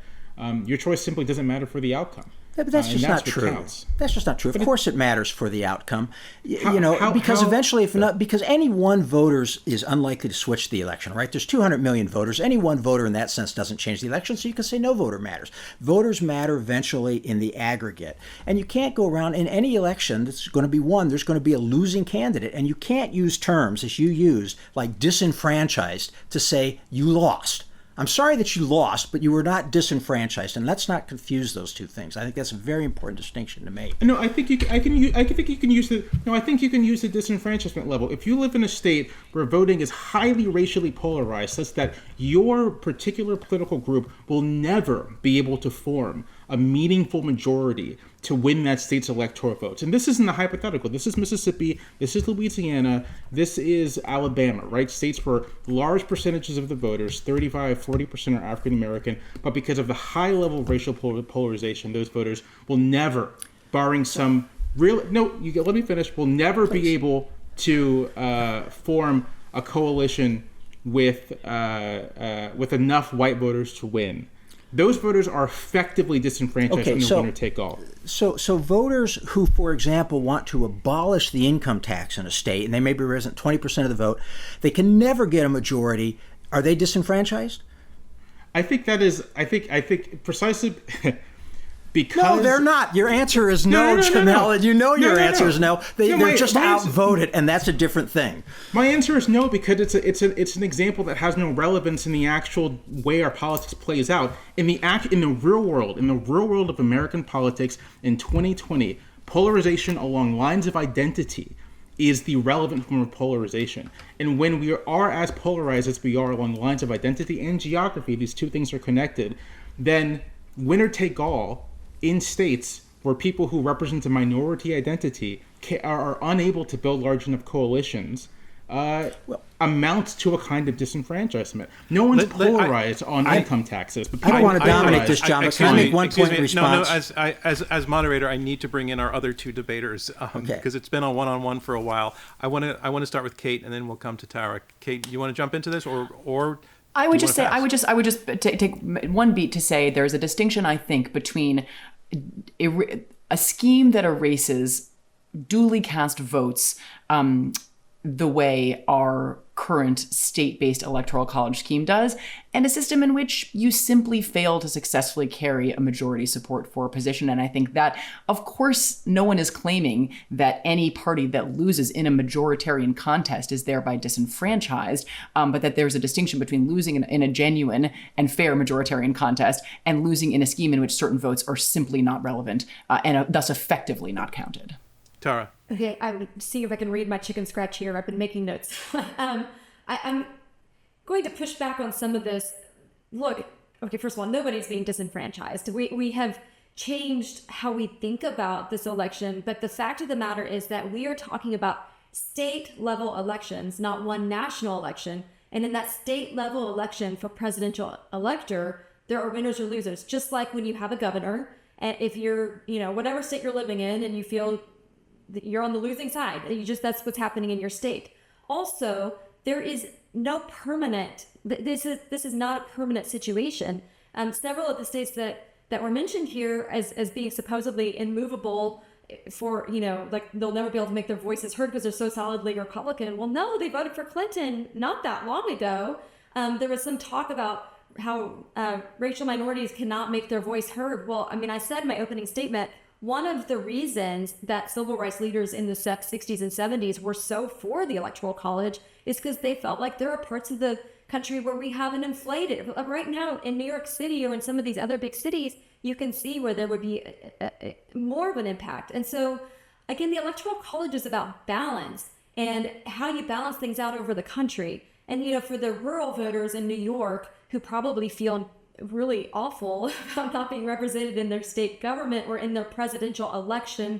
your choice simply doesn't matter for the outcome. Yeah, but that's just not true. That's just not true. Of course, it matters for the outcome, because eventually, because any one voter is unlikely to switch the election, right? There's 200 million voters. Any one voter in that sense doesn't change the election, so you can say no voter matters. Voters matter eventually in the aggregate, and you can't go around in any election that's going to be won. There's going to be a losing candidate, and you can't use terms as you used like disenfranchised to say you lost. I'm sorry that you lost, but you were not disenfranchised, and let's not confuse those two things. I think that's a very important distinction to make. No, I think you can use the disenfranchisement level. If you live in a state where voting is highly racially polarized, such that your particular political group will never be able to form a meaningful majority to win that state's electoral votes. And this isn't a hypothetical. This is Mississippi. This is Louisiana. This is Alabama, right? States where large percentages of the voters, 35, 40% are African American, but because of the high level of racial polarization, those voters will never, barring some real, let me finish, will never be able to form a coalition with enough white voters to win. Those voters are effectively disenfranchised in the winner take all. So voters who, for example, want to abolish the income tax in a state, and they may represent 20% of the vote, they can never get a majority. Are they disenfranchised? I think precisely because... No, they're not. Your answer is no, Jamelle. You know your answer is no. They're just outvoted, and that's a different thing. My answer is no, because it's an example that has no relevance in the actual way our politics plays out. In the real world of American politics in 2020, polarization along lines of identity is the relevant form of polarization. And when we are as polarized as we are along the lines of identity and geography, these two things are connected, then winner take all in states where people who represent a minority identity are unable to build large enough coalitions amounts to a kind of disenfranchisement. No one's polarized on income taxes. But I don't want to dominate this, John, but can I make one point in response? No, as moderator, I need to bring in our other two debaters because it's been on one-on-one for a while. I want to start with Kate, and then we'll come to Tara. Kate, you want to jump into this, or I would just take one beat to say there's a distinction, I think, between a scheme that erases duly cast votes the way our current state-based electoral college scheme does, and a system in which you simply fail to successfully carry a majority support for a position. And I think that, of course, no one is claiming that any party that loses in a majoritarian contest is thereby disenfranchised, but that there's a distinction between losing in a genuine and fair majoritarian contest and losing in a scheme in which certain votes are simply not relevant and thus effectively not counted. Tara. Okay, I would see if I can read my chicken scratch here. I've been making notes. I'm going to push back on some of this. Look, okay, first of all, nobody's being disenfranchised. We have changed how we think about this election, but the fact of the matter is that we are talking about state-level elections, not one national election. And in that state-level election for presidential elector, there are winners or losers. Just like when you have a governor, and if you're, whatever state you're living in, and you feel you're on the losing side. That's what's happening in your state. Also, there is no permanent, this is not a permanent situation. Several of the states that were mentioned here as being supposedly immovable for, like they'll never be able to make their voices heard because they're so solidly Republican. Well, no, they voted for Clinton not that long ago. There was some talk about how racial minorities cannot make their voice heard. Well, I said in my opening statement, one of the reasons that civil rights leaders in the 60s and 70s were so for the Electoral College is because they felt like there are parts of the country where we haven't inflated. Right now in New York City or in some of these other big cities, you can see where there would be more of an impact. And so, again, the Electoral College is about balance and how you balance things out over the country. And, for the rural voters in New York who probably feel really awful about not being represented in their state government or in their presidential election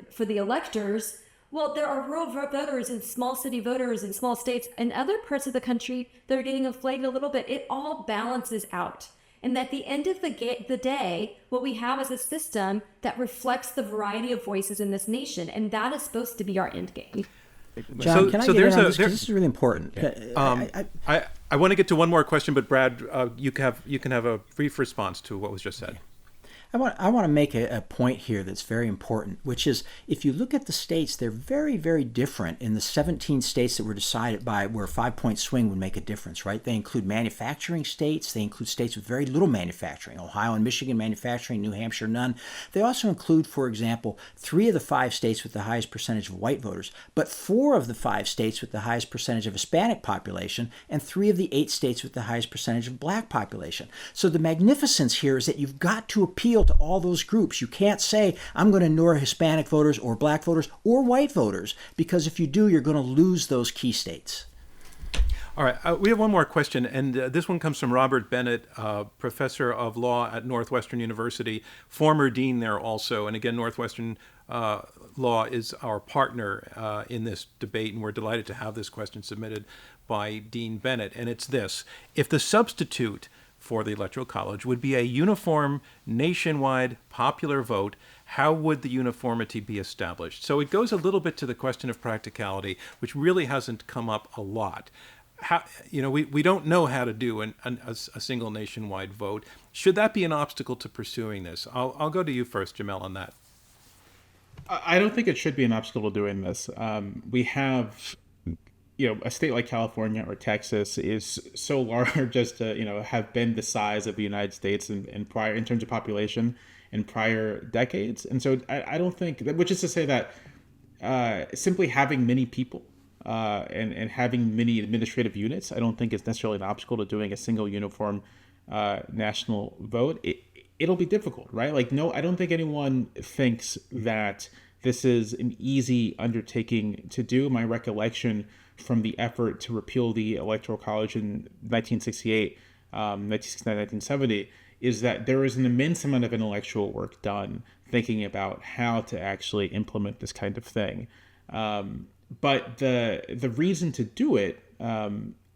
for the electors. Well, there are rural voters and small city voters in small states and other parts of the country that are getting inflated a little bit. It all balances out. And at the end of the day, what we have is a system that reflects the variety of voices in this nation. And that is supposed to be our end game. John, can I get in on this? Because this is really important. I want to get to one more question, but Brad, you can have a brief response to what was just said. I want to make a point here that's very important, which is if you look at the states, they're very, very different in the 17 states that were decided by where a 5-point swing would make a difference, right? They include manufacturing states. They include states with very little manufacturing, Ohio and Michigan manufacturing, New Hampshire none. They also include, for example, 3 of the 5 states with the highest percentage of white voters, but 4 of the 5 states with the highest percentage of Hispanic population, and 3 of the 8 states with the highest percentage of black population. So the magnificence here is that you've got to appeal to all those groups. You can't say, I'm going to ignore Hispanic voters or black voters or white voters, because if you do, you're going to lose those key states. All right, we have one more question, and this one comes from Robert Bennett, professor of law at Northwestern University, former dean there also. And again, Northwestern Law is our partner in this debate, and we're delighted to have this question submitted by Dean Bennett. And it's this: if the substitute for the Electoral College would be a uniform, nationwide, popular vote, how would the uniformity be established? So it goes a little bit to the question of practicality, which really hasn't come up a lot. We don't know how to do a single nationwide vote. Should that be an obstacle to pursuing this? I'll go to you first, Jamelle, on that. I don't think it should be an obstacle to doing this. We have a state like California or Texas is so large as to, have been the size of the United States in terms of population in prior decades. And so I don't think, which is to say that simply having many people and having many administrative units, I don't think is necessarily an obstacle to doing a single uniform national vote. It'll be difficult, right? I don't think anyone thinks that this is an easy undertaking to do. My recollection from the effort to repeal the Electoral College in 1968, 1969, 1970, is that there was an immense amount of intellectual work done thinking about how to actually implement this kind of thing. But the reason to do it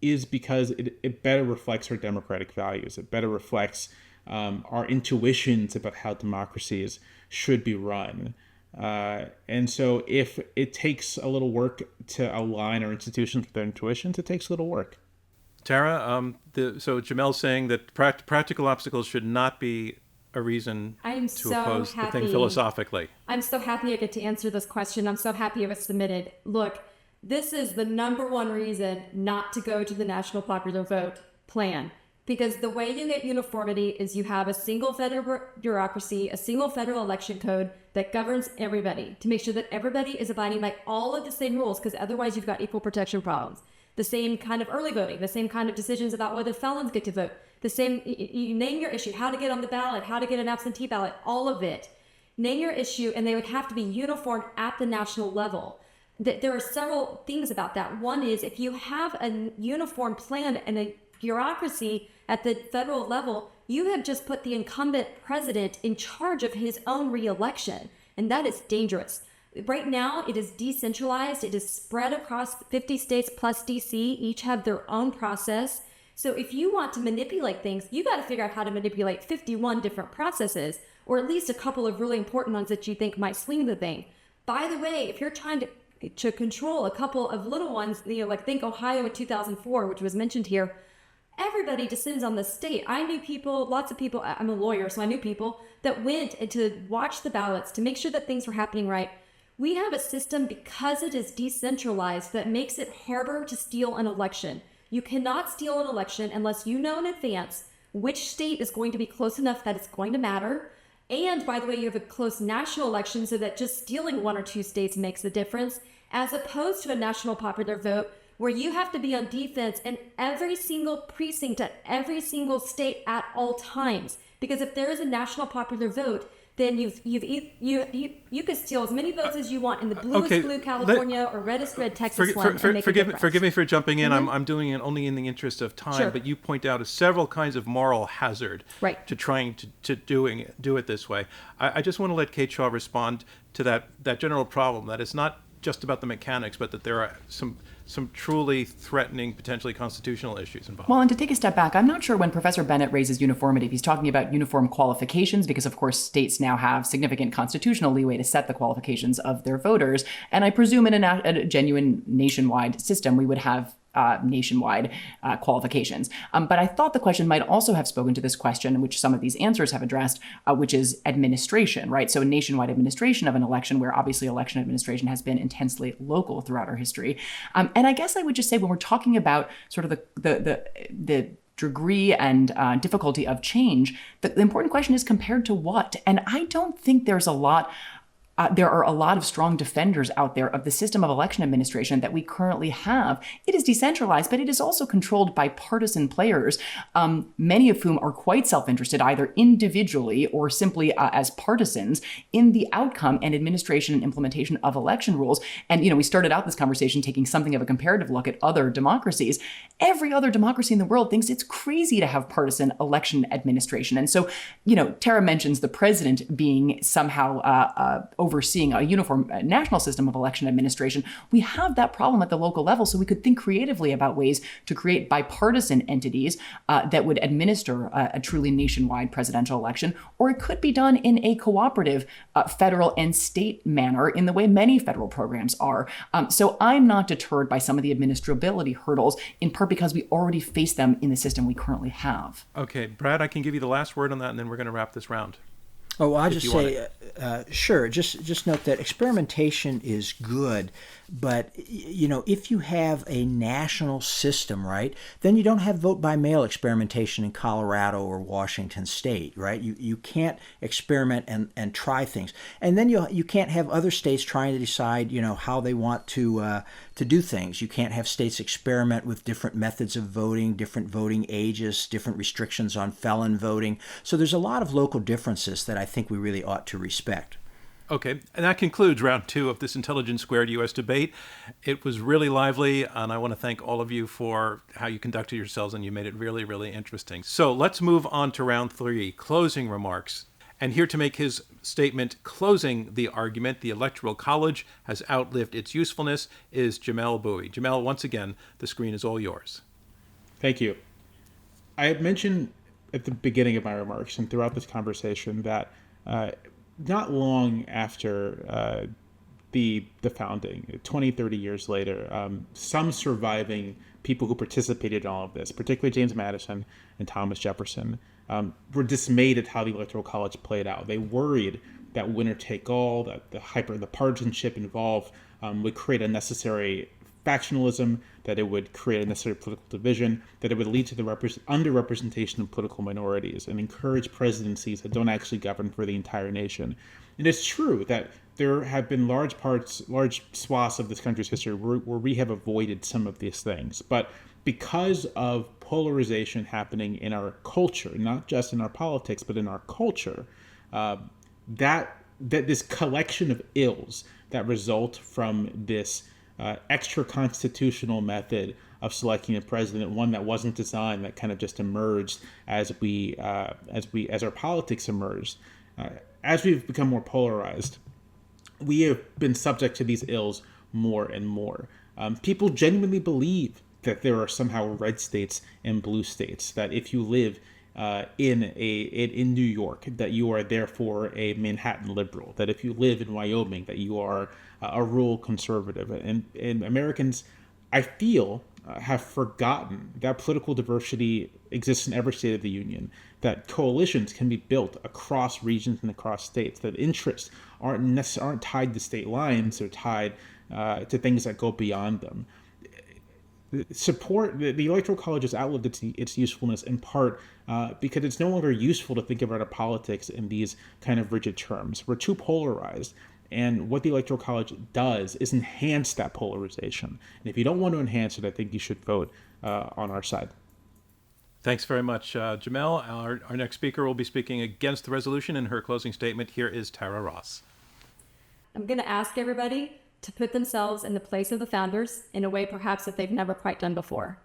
is because it better reflects our democratic values. It better reflects our intuitions about how democracies should be run. And so if it takes a little work to align our institutions with their intuitions, it takes a little work. Tara, so Jamelle's saying that practical obstacles should not be a reason to oppose the thing philosophically. I'm so happy I get to answer this question. I'm so happy it was submitted. Look, this is the number one reason not to go to the national popular vote plan. Because the way you get uniformity is you have a single federal bureaucracy, a single federal election code that governs everybody to make sure that everybody is abiding by all of the same rules, because otherwise you've got equal protection problems. The same kind of early voting, the same kind of decisions about whether felons get to vote, the same, you name your issue, how to get on the ballot, how to get an absentee ballot, all of it. Name your issue, and they would have to be uniform at the national level. There are several things about that. One is if you have a uniform plan and a bureaucracy at the federal level, you have just put the incumbent president in charge of his own re-election, and that is dangerous. Right now, it is decentralized. It is spread across 50 states plus D.C. Each have their own process. So if you want to manipulate things, you got to figure out how to manipulate 51 different processes, or at least a couple of really important ones that you think might swing the thing. By the way, if you're trying to control a couple of little ones, like think Ohio in 2004, which was mentioned here, everybody descends on the state. I knew people, lots of people, I'm a lawyer, so I knew people that went to watch the ballots to make sure that things were happening right. We have a system, because it is decentralized, that makes it harder to steal an election. You cannot steal an election unless you know in advance which state is going to be close enough that it's going to matter. And by the way, you have a close national election so that just stealing one or two states makes a difference, as opposed to a national popular vote where you have to be on defense in every single precinct at every single state at all times. Because if there is a national popular vote, then you could steal as many votes as you want in the bluest blue California or reddest red Texas one. Forgive me for jumping in. I'm doing it only in the interest of time. Sure. But you point out several kinds of moral hazard to trying to do it this way. I just want to let Kate Shaw respond to that general problem, that it's not just about the mechanics, but that there are some truly threatening, potentially constitutional issues involved. Well, and to take a step back, I'm not sure when Professor Bennett raises uniformity, if he's talking about uniform qualifications, because of course states now have significant constitutional leeway to set the qualifications of their voters. And I presume in a genuine nationwide system, we would have nationwide qualifications. But I thought the question might also have spoken to this question, which some of these answers have addressed, which is administration, right? So nationwide administration of an election, where obviously election administration has been intensely local throughout our history. And I guess I would just say, when we're talking about sort of the degree and difficulty of change, the important question is compared to what? And I don't think there are a lot of strong defenders out there of the system of election administration that we currently have. It is decentralized, but it is also controlled by partisan players, many of whom are quite self-interested, either individually or simply as partisans, in the outcome and administration and implementation of election rules. And, we started out this conversation taking something of a comparative look at other democracies. Every other democracy in the world thinks it's crazy to have partisan election administration. And so, Tara mentions the president being somehow overseeing a uniform national system of election administration. We have that problem at the local level, so we could think creatively about ways to create bipartisan entities that would administer a truly nationwide presidential election, or it could be done in a cooperative federal and state manner in the way many federal programs are. So I'm not deterred by some of the administrability hurdles, in part because we already face them in the system we currently have. Okay, Brad, I can give you the last word on that, and then we're going to wrap this round. Oh, well, I'll just say, sure. Just note that experimentation is good, but if you have a national system, right, then you don't have vote by mail experimentation in Colorado or Washington State, right? You can't experiment and try things, and then you can't have other states trying to decide how they want to do things. You can't have states experiment with different methods of voting, different voting ages, different restrictions on felon voting. So there's a lot of local differences that I think we really ought to respect. Okay, and that concludes round 2 of this Intelligence Squared U.S. debate. It was really lively, and I want to thank all of you for how you conducted yourselves, and you made it really, really interesting. So let's move on to round 3, closing remarks. And here to make his statement closing the argument, the Electoral College has outlived its usefulness, is Jamelle Bouie. Jamelle, once again, the screen is all yours. Thank you. I had mentioned at the beginning of my remarks and throughout this conversation that not long after the founding, 20, 30 years later, some surviving people who participated in all of this, particularly James Madison and Thomas Jefferson, were dismayed at how the Electoral College played out. They worried that winner take all, that the partisanship involved would create unnecessary factionalism, that it would create unnecessary political division, that it would lead to the underrepresentation of political minorities and encourage presidencies that don't actually govern for the entire nation. And it's true that there have been large swaths of this country's history where we have avoided some of these things. But because of polarization happening in our culture, not just in our politics, but in our culture, that this collection of ills that result from this extra constitutional method of selecting a president, one that wasn't designed, that kind of just emerged as our politics emerged. As we've become more polarized, we have been subject to these ills more and more. People genuinely believe that there are somehow red states and blue states, that if you live in New York, that you are therefore a Manhattan liberal, that if you live in Wyoming, that you are a rural conservative. And Americans, I feel, have forgotten that political diversity exists in every state of the union, that coalitions can be built across regions and across states, that interests aren't tied to state lines, they're tied to things that go beyond them. The Electoral College has outlived its usefulness in part because it's no longer useful to think about our politics in these kind of rigid terms. We're too polarized. And what the Electoral College does is enhance that polarization. And if you don't want to enhance it, I think you should vote on our side. Thanks very much, Jamelle. Our next speaker will be speaking against the resolution. In her closing statement, here is Tara Ross. I'm going to ask everybody to put themselves in the place of the founders in a way perhaps that they've never quite done before.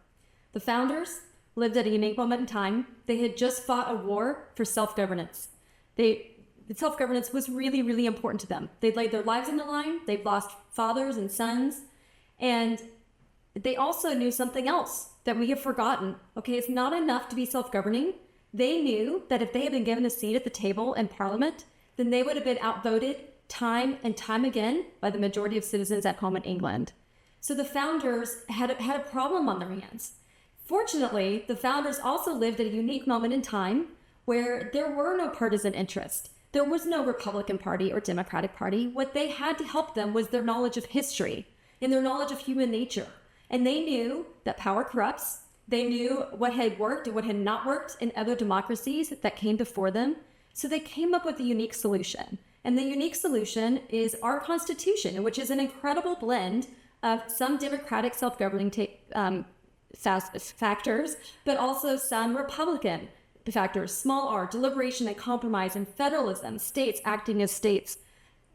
The founders lived at a unique moment in time. They had just fought a war for self-governance. Self-governance was really, really important to them. They'd laid their lives on the line. They'd lost fathers and sons. And they also knew something else that we have forgotten. Okay, it's not enough to be self-governing. They knew that if they had been given a seat at the table in Parliament, then they would have been outvoted time and time again by the majority of citizens at home in England. So the founders had a problem on their hands. Fortunately, the founders also lived at a unique moment in time where there were no partisan interests. There was no Republican Party or Democratic Party. What they had to help them was their knowledge of history and their knowledge of human nature. And they knew that power corrupts. They knew what had worked and what had not worked in other democracies that came before them. So they came up with a unique solution. And the unique solution is our Constitution, which is an incredible blend of some democratic self-governing factors, but also some Republican factors, small r, deliberation and compromise, and federalism, states acting as states.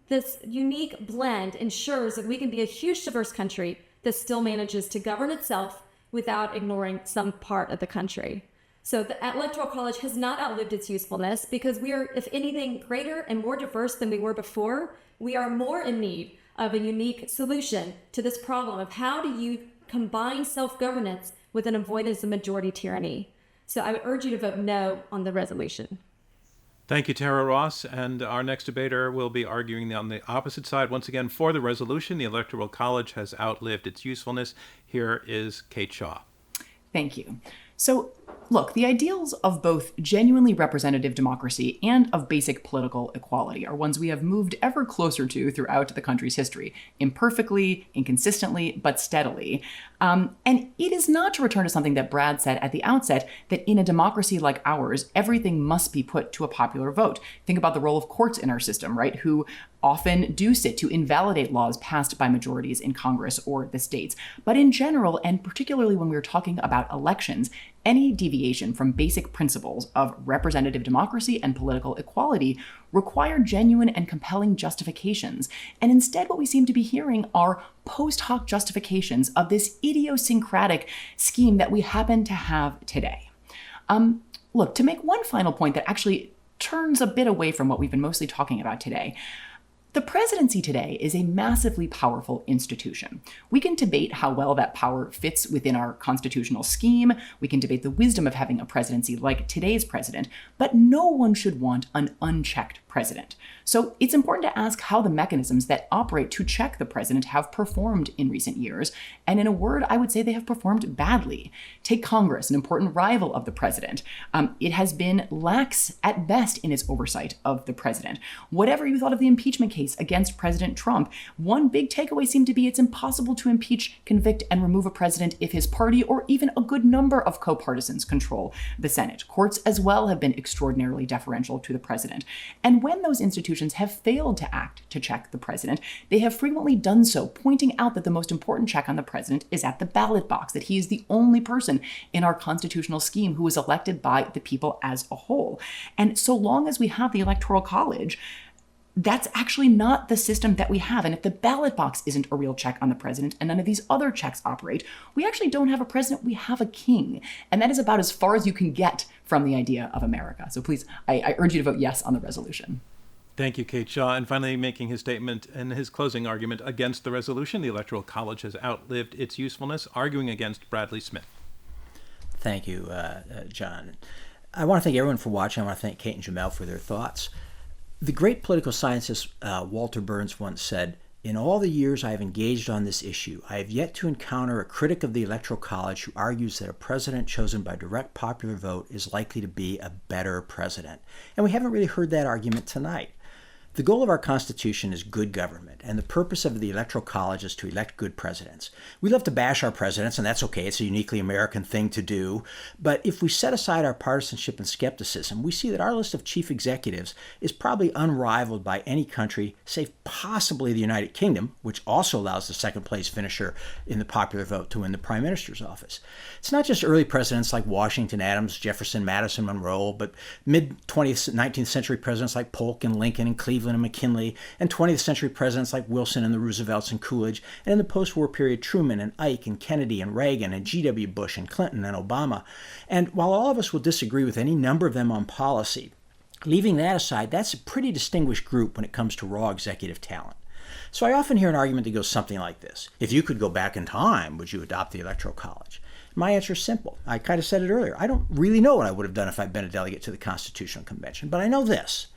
This unique blend ensures that we can be a huge, diverse country that still manages to govern itself without ignoring some part of the country. So the Electoral College has not outlived its usefulness because we are, if anything, greater and more diverse than we were before. We are more in need of a unique solution to this problem of how do you combine self-governance with an avoidance of majority tyranny. So I would urge you to vote no on the resolution. Thank you, Tara Ross. And our next debater will be arguing on the opposite side. Once again, for the resolution, the Electoral College has outlived its usefulness. Here is Kate Shaw. Thank you. So, look, the ideals of both genuinely representative democracy and of basic political equality are ones we have moved ever closer to throughout the country's history, imperfectly, inconsistently, but steadily. And it is not to return to something that Brad said at the outset, that in a democracy like ours, everything must be put to a popular vote. Think about the role of courts in our system, right? Who often do sit to invalidate laws passed by majorities in Congress or the states. But in general, and particularly when we're talking about elections, Any deviation from basic principles of representative democracy and political equality require genuine and compelling justifications. And instead, what we seem to be hearing are post hoc justifications of this idiosyncratic scheme that we happen to have today. Look, to make one final point that actually turns a bit away from what we've been mostly talking about today, the presidency today is a massively powerful institution. We can debate how well that power fits within our constitutional scheme. We can debate the wisdom of having a presidency like today's president, but no one should want an unchecked president. So it's important to ask how the mechanisms that operate to check the president have performed in recent years. And in a word, I would say they have performed badly. Take Congress, an important rival of the president. It has been lax at best in its oversight of the president. Whatever you thought of the impeachment case against President Trump, one big takeaway seemed to be it's impossible to impeach, convict, and remove a president if his party or even a good number of co-partisans control the Senate. Courts as well have been extraordinarily deferential to the president. And when those institutions have failed to act to check the president, they have frequently done so, pointing out that the most important check on the president is at the ballot box, that he is the only person in our constitutional scheme who is elected by the people as a whole. And so long as we have the Electoral College, that's actually not the system that we have. And if the ballot box isn't a real check on the president and none of these other checks operate, we actually don't have a president, we have a king. And that is about as far as you can get from the idea of America. So please, I urge you to vote yes on the resolution. Thank you, Kate Shaw. And finally, making his statement and his closing argument against the resolution, the Electoral College has outlived its usefulness, arguing against Bradley Smith. Thank you, John. I want to thank everyone for watching. I want to thank Kate and Jamelle for their thoughts. The great political scientist Walter Burns once said, "In all the years I have engaged on this issue, I have yet to encounter a critic of the Electoral College who argues that a president chosen by direct popular vote is likely to be a better president." And we haven't really heard that argument tonight. The goal of our Constitution is good government, and the purpose of the Electoral College is to elect good presidents. We love to bash our presidents, and that's okay. It's a uniquely American thing to do. But if we set aside our partisanship and skepticism, we see that our list of chief executives is probably unrivaled by any country, save possibly the United Kingdom, which also allows the second-place finisher in the popular vote to win the prime minister's office. It's not just early presidents like Washington, Adams, Jefferson, Madison, Monroe, but mid-20th, 19th century presidents like Polk and Lincoln and Cleveland and McKinley, and 20th century presidents like Wilson and the Roosevelts and Coolidge, and in the post-war period, Truman and Ike and Kennedy and Reagan and G.W. Bush and Clinton and Obama. And while all of us will disagree with any number of them on policy, leaving that aside, that's a pretty distinguished group when it comes to raw executive talent. So I often hear an argument that goes something like this: if you could go back in time, would you adopt the Electoral College? My answer is simple. I kind of said it earlier. I don't really know what I would have done if I'd been a delegate to the Constitutional Convention, but I know this.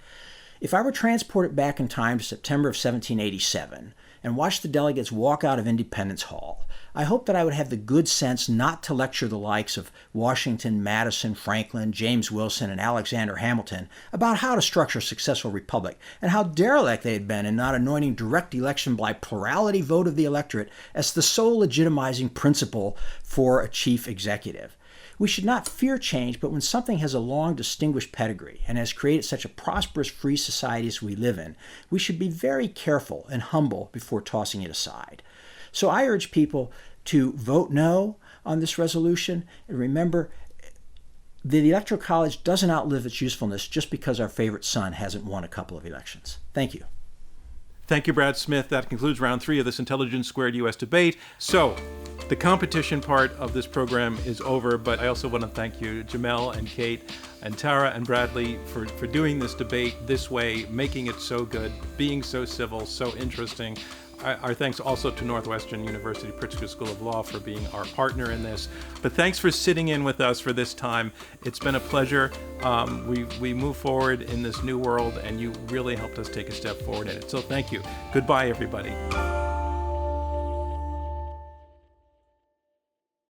If I were transported back in time to September of 1787 and watched the delegates walk out of Independence Hall, I hope that I would have the good sense not to lecture the likes of Washington, Madison, Franklin, James Wilson, and Alexander Hamilton about how to structure a successful republic and how derelict they had been in not anointing direct election by plurality vote of the electorate as the sole legitimizing principle for a chief executive. We should not fear change, but when something has a long, distinguished pedigree and has created such a prosperous, free society as we live in, we should be very careful and humble before tossing it aside. So I urge people to vote no on this resolution. And remember, the Electoral College doesn't outlive its usefulness just because our favorite son hasn't won a couple of elections. Thank you. Thank you, Brad Smith. That concludes round 3 of this Intelligence Squared U.S. debate. So the competition part of this program is over, but I also want to thank you, Jamelle and Kate and Tara and Bradley, for doing this debate this way, making it so good, being so civil, so interesting. Our thanks also to Northwestern University Pritzker School of Law for being our partner in this. But thanks for sitting in with us for this time. It's been a pleasure. We move forward in this new world, and you really helped us take a step forward in it. So thank you. Goodbye, everybody.